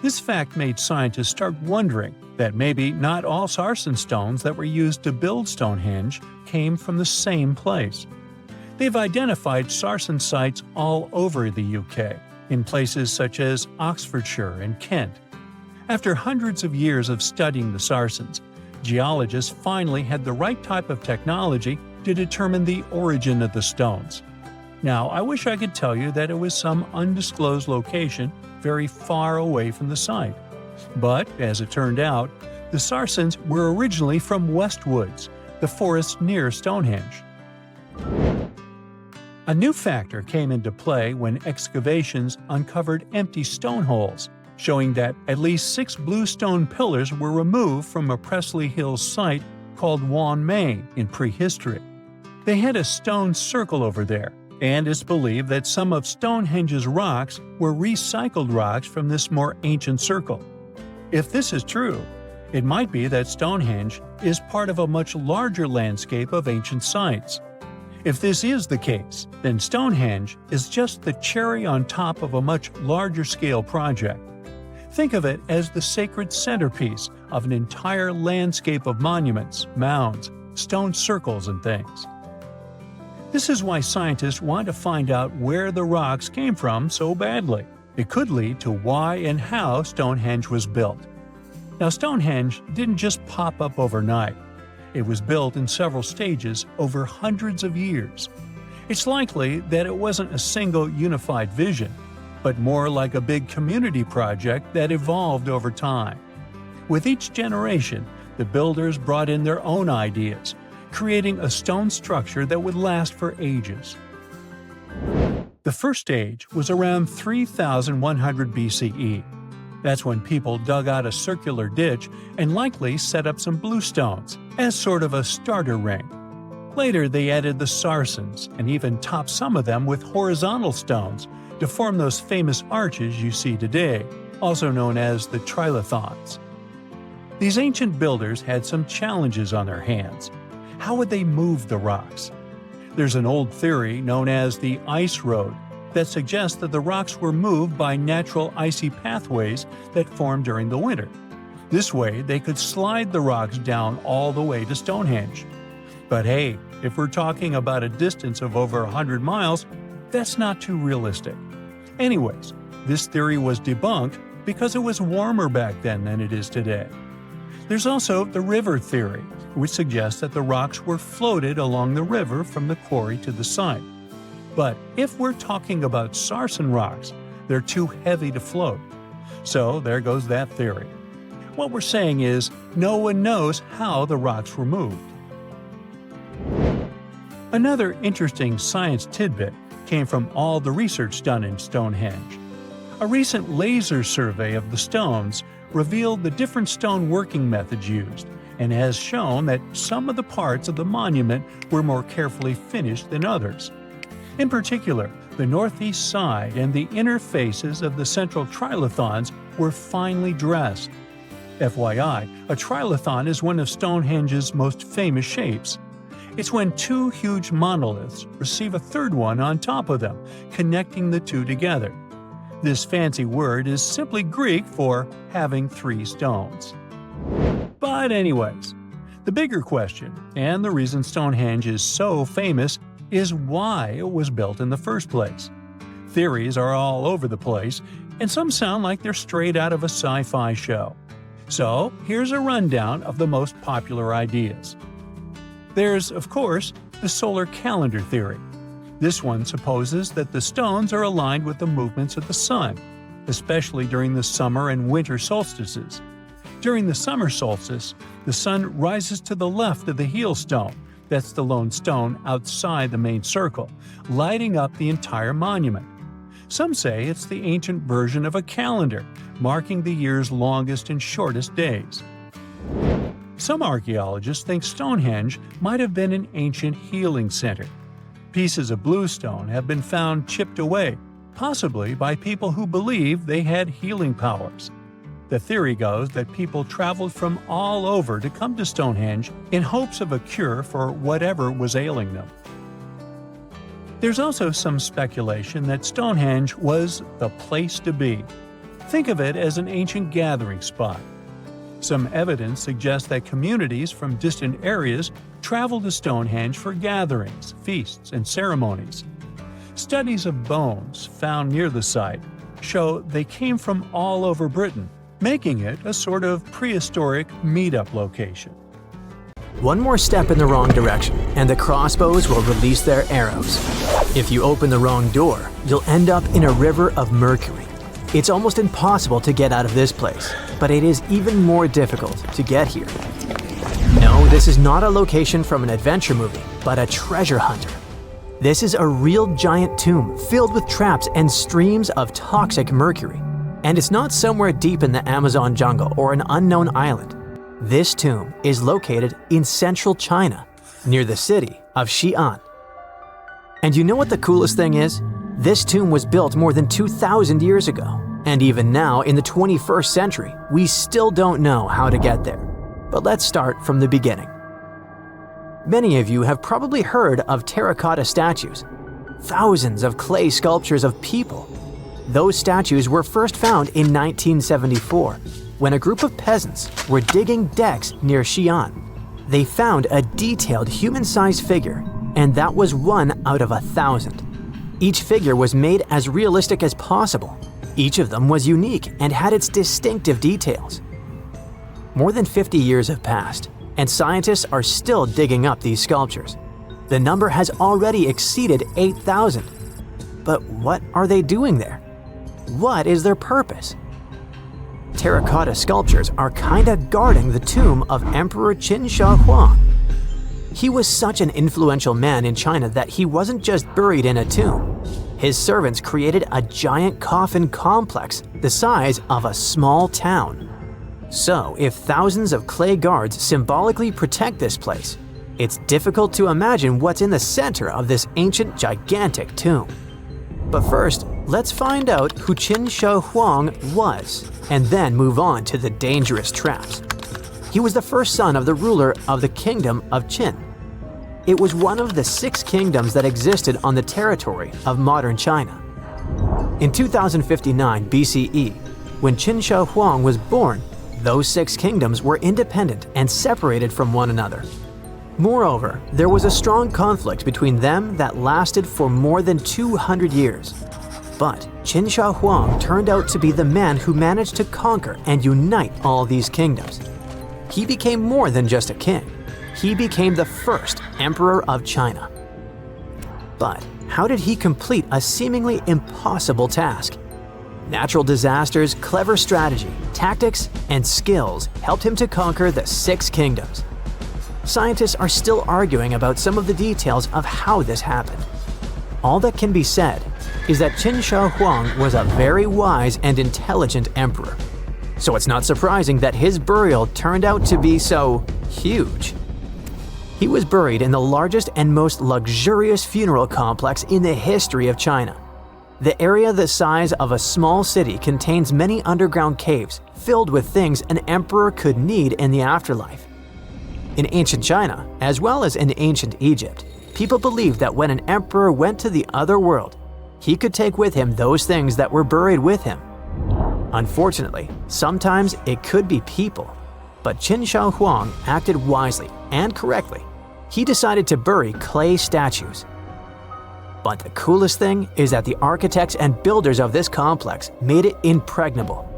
This fact made scientists start wondering that maybe not all Sarsen stones that were used to build Stonehenge came from the same place. They've identified Sarsen sites all over the UK, in places such as Oxfordshire and Kent. After hundreds of years of studying the Sarsens, geologists finally had the right type of technology to determine the origin of the stones. Now, I wish I could tell you that it was some undisclosed location very far away from the site. But, as it turned out, the Sarsens were originally from Westwoods, the forest near Stonehenge. A new factor came into play when excavations uncovered empty stone holes, showing that at least 6 blue stone pillars were removed from a Pressley Hills site called Wan Main in prehistory. They had a stone circle over there, and it's believed that some of Stonehenge's rocks were recycled rocks from this more ancient circle. If this is true, it might be that Stonehenge is part of a much larger landscape of ancient sites. If this is the case, then Stonehenge is just the cherry on top of a much larger scale project. Think of it as the sacred centerpiece of an entire landscape of monuments, mounds, stone circles, and things. This is why scientists want to find out where the rocks came from so badly. It could lead to why and how Stonehenge was built. Now, Stonehenge didn't just pop up overnight. It was built in several stages over hundreds of years. It's likely that it wasn't a single unified vision, but more like a big community project that evolved over time. With each generation, the builders brought in their own ideas, creating a stone structure that would last for ages. The first stage was around 3100 BCE. That's when people dug out a circular ditch and likely set up some bluestones as sort of a starter ring. Later, they added the Sarsens and even topped some of them with horizontal stones to form those famous arches you see today, also known as the trilithons. These ancient builders had some challenges on their hands. How would they move the rocks? There's an old theory known as the ice road that suggests that the rocks were moved by natural icy pathways that formed during the winter. This way, they could slide the rocks down all the way to Stonehenge. But hey, if we're talking about a distance of over 100 miles, that's not too realistic. Anyways, this theory was debunked because it was warmer back then than it is today. There's also the river theory, which suggests that the rocks were floated along the river from the quarry to the site. But if we're talking about Sarsen rocks, they're too heavy to float. So there goes that theory. What we're saying is, no one knows how the rocks were moved. Another interesting science tidbit came from all the research done in Stonehenge. A recent laser survey of the stones revealed the different stone working methods used, and has shown that some of the parts of the monument were more carefully finished than others. In particular, the northeast side and the inner faces of the central trilithons were finely dressed. FYI, a trilithon is one of Stonehenge's most famous shapes. It's when two huge monoliths receive a third one on top of them, connecting the two together. This fancy word is simply Greek for having three stones. But anyways, the bigger question, and the reason Stonehenge is so famous, is why it was built in the first place. Theories are all over the place, and some sound like they're straight out of a sci-fi show. So here's a rundown of the most popular ideas. There's, of course, the solar calendar theory. This one supposes that the stones are aligned with the movements of the sun, especially during the summer and winter solstices. During the summer solstice, the sun rises to the left of the heel stone, that's the lone stone outside the main circle, lighting up the entire monument. Some say it's the ancient version of a calendar, marking the year's longest and shortest days. Some archaeologists think Stonehenge might have been an ancient healing center. Pieces of bluestone have been found chipped away, possibly by people who believe they had healing powers. The theory goes that people traveled from all over to come to Stonehenge in hopes of a cure for whatever was ailing them. There's also some speculation that Stonehenge was the place to be. Think of it as an ancient gathering spot. Some evidence suggests that communities from distant areas traveled to Stonehenge for gatherings, feasts, and ceremonies. Studies of bones found near the site show they came from all over Britain, making it a sort of prehistoric meetup location. One more step in the wrong direction, and the crossbows will release their arrows. If you open the wrong door, you'll end up in a river of mercury. It's almost impossible to get out of this place, but it is even more difficult to get here. No, this is not a location from an adventure movie, but a treasure hunter. This is a real giant tomb filled with traps and streams of toxic mercury. And it's not somewhere deep in the Amazon jungle or an unknown island. This tomb is located in central China, near the city of Xi'an. And you know what the coolest thing is? This tomb was built more than 2,000 years ago. And even now, in the 21st century, we still don't know how to get there. But let's start from the beginning. Many of you have probably heard of terracotta statues. Thousands of clay sculptures of people. Those statues were first found in 1974, when a group of peasants were digging decks near Xi'an. They found a detailed human-sized figure, and that was 1 out of 1,000. Each figure was made as realistic as possible. Each of them was unique and had its distinctive details. More than 50 years have passed, and scientists are still digging up these sculptures. The number has already exceeded 8,000. But what are they doing there? What is their purpose? Terracotta sculptures are kinda guarding the tomb of Emperor Qin Shi Huang. He was such an influential man in China that he wasn't just buried in a tomb. His servants created a giant coffin complex the size of a small town. So, if thousands of clay guards symbolically protect this place, it's difficult to imagine what's in the center of this ancient, gigantic tomb. But first, let's find out who Qin Shi Huang was, and then move on to the dangerous traps. He was the first son of the ruler of the kingdom of Qin. It was one of the 6 kingdoms that existed on the territory of modern China. In 2059 BCE, when Qin Shi Huang was born, those 6 kingdoms were independent and separated from one another. Moreover, there was a strong conflict between them that lasted for more than 200 years. But Qin Shi Huang turned out to be the man who managed to conquer and unite all these kingdoms. He became more than just a king. He became the first emperor of China. But how did he complete a seemingly impossible task? Natural disasters, clever strategy, tactics, and skills helped him to conquer the 6 kingdoms. Scientists are still arguing about some of the details of how this happened. All that can be said is that Qin Shi Huang was a very wise and intelligent emperor. So it's not surprising that his burial turned out to be so huge. He was buried in the largest and most luxurious funeral complex in the history of China. The area the size of a small city contains many underground caves filled with things an emperor could need in the afterlife. In ancient China, as well as in ancient Egypt, people believed that when an emperor went to the other world, he could take with him those things that were buried with him. Unfortunately, sometimes it could be people, but Qin Shi Huang acted wisely and correctly. He decided to bury clay statues. But the coolest thing is that the architects and builders of this complex made it impregnable.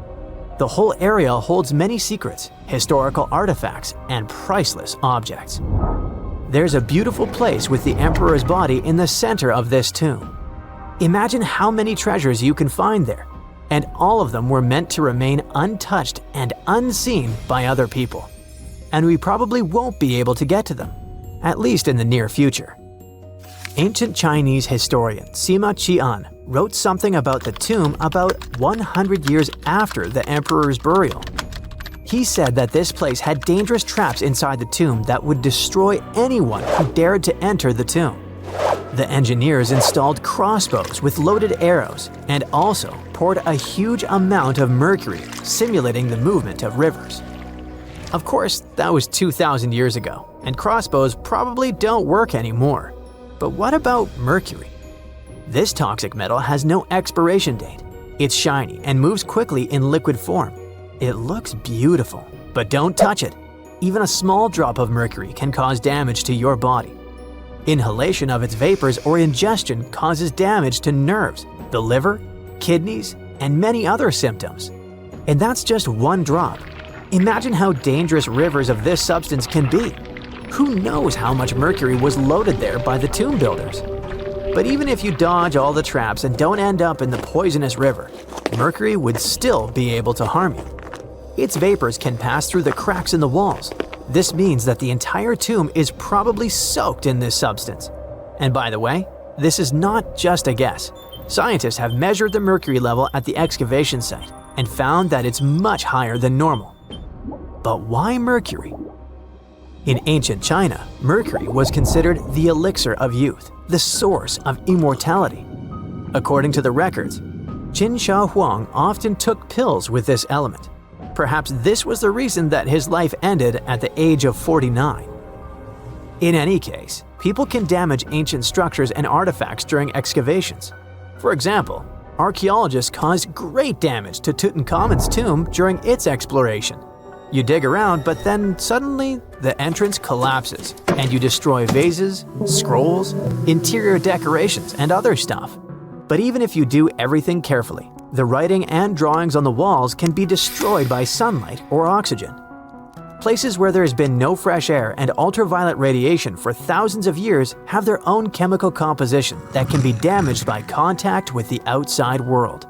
The whole area holds many secrets, historical artifacts, and priceless objects. There's a beautiful place with the emperor's body in the center of this tomb. Imagine how many treasures you can find there, and all of them were meant to remain untouched and unseen by other people. And we probably won't be able to get to them, at least in the near future. Ancient Chinese historian Sima Qian wrote something about the tomb about 100 years after the emperor's burial. He said that this place had dangerous traps inside the tomb that would destroy anyone who dared to enter the tomb. The engineers installed crossbows with loaded arrows and also poured a huge amount of mercury, simulating the movement of rivers. Of course, that was 2,000 years ago, and crossbows probably don't work anymore. But what about mercury? This toxic metal has no expiration date. It's shiny and moves quickly in liquid form. It looks beautiful, but don't touch it. Even a small drop of mercury can cause damage to your body. Inhalation of its vapors or ingestion causes damage to nerves, the liver, kidneys, and many other symptoms. And that's just one drop. Imagine how dangerous rivers of this substance can be. Who knows how much mercury was loaded there by the tomb builders? But even if you dodge all the traps and don't end up in the poisonous river, mercury would still be able to harm you. Its vapors can pass through the cracks in the walls. This means that the entire tomb is probably soaked in this substance. And by the way, this is not just a guess. Scientists have measured the mercury level at the excavation site, and found that it's much higher than normal. But why mercury? In ancient China, mercury was considered the elixir of youth, the source of immortality. According to the records, Qin Shi Huang often took pills with this element. Perhaps this was the reason that his life ended at the age of 49. In any case, people can damage ancient structures and artifacts during excavations. For example, archaeologists caused great damage to Tutankhamun's tomb during its exploration. You dig around, but then suddenly the entrance collapses and you destroy vases, scrolls, interior decorations, and other stuff. But even if you do everything carefully, the writing and drawings on the walls can be destroyed by sunlight or oxygen. Places where there has been no fresh air and ultraviolet radiation for thousands of years have their own chemical composition that can be damaged by contact with the outside world.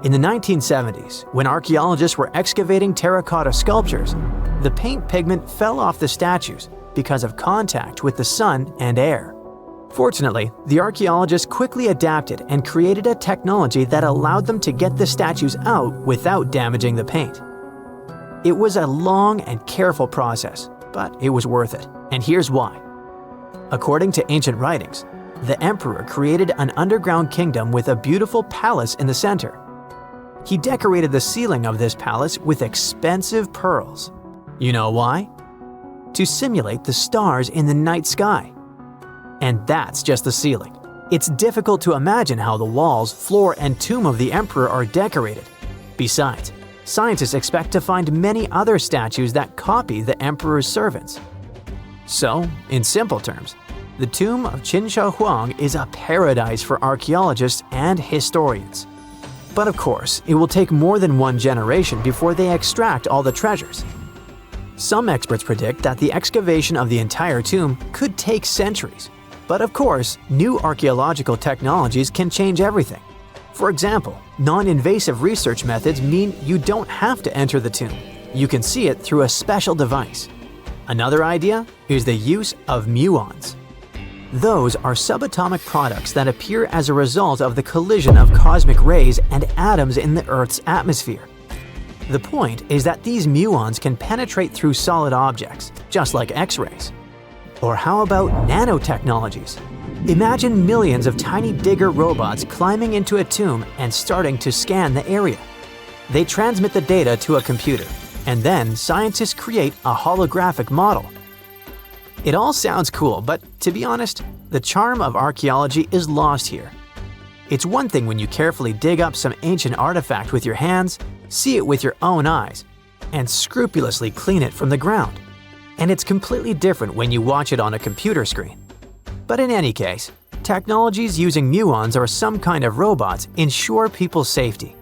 In the 1970s, when archaeologists were excavating terracotta sculptures, the paint pigment fell off the statues because of contact with the sun and air. Fortunately, the archaeologists quickly adapted and created a technology that allowed them to get the statues out without damaging the paint. It was a long and careful process, but it was worth it, and here's why. According to ancient writings, the emperor created an underground kingdom with a beautiful palace in the center. He decorated the ceiling of this palace with expensive pearls. You know why? To simulate the stars in the night sky. And that's just the ceiling. It's difficult to imagine how the walls, floor, and tomb of the emperor are decorated. Besides, scientists expect to find many other statues that copy the emperor's servants. So, in simple terms, the tomb of Qin Shi Huang is a paradise for archaeologists and historians. But of course, it will take more than one generation before they extract all the treasures. Some experts predict that the excavation of the entire tomb could take centuries. But of course, new archaeological technologies can change everything. For example, non-invasive research methods mean you don't have to enter the tomb. You can see it through a special device. Another idea is the use of muons. Those are subatomic products that appear as a result of the collision of cosmic rays and atoms in the Earth's atmosphere. The point is that these muons can penetrate through solid objects, just like X-rays. Or how about nanotechnologies? Imagine millions of tiny digger robots climbing into a tomb and starting to scan the area. They transmit the data to a computer, and then scientists create a holographic model. It all sounds cool, but to be honest, the charm of archaeology is lost here. It's one thing when you carefully dig up some ancient artifact with your hands, see it with your own eyes, and scrupulously clean it from the ground. And it's completely different when you watch it on a computer screen. But in any case, technologies using muons or some kind of robots ensure people's safety.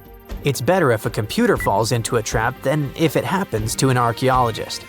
It's better if a computer falls into a trap than if it happens to an archaeologist.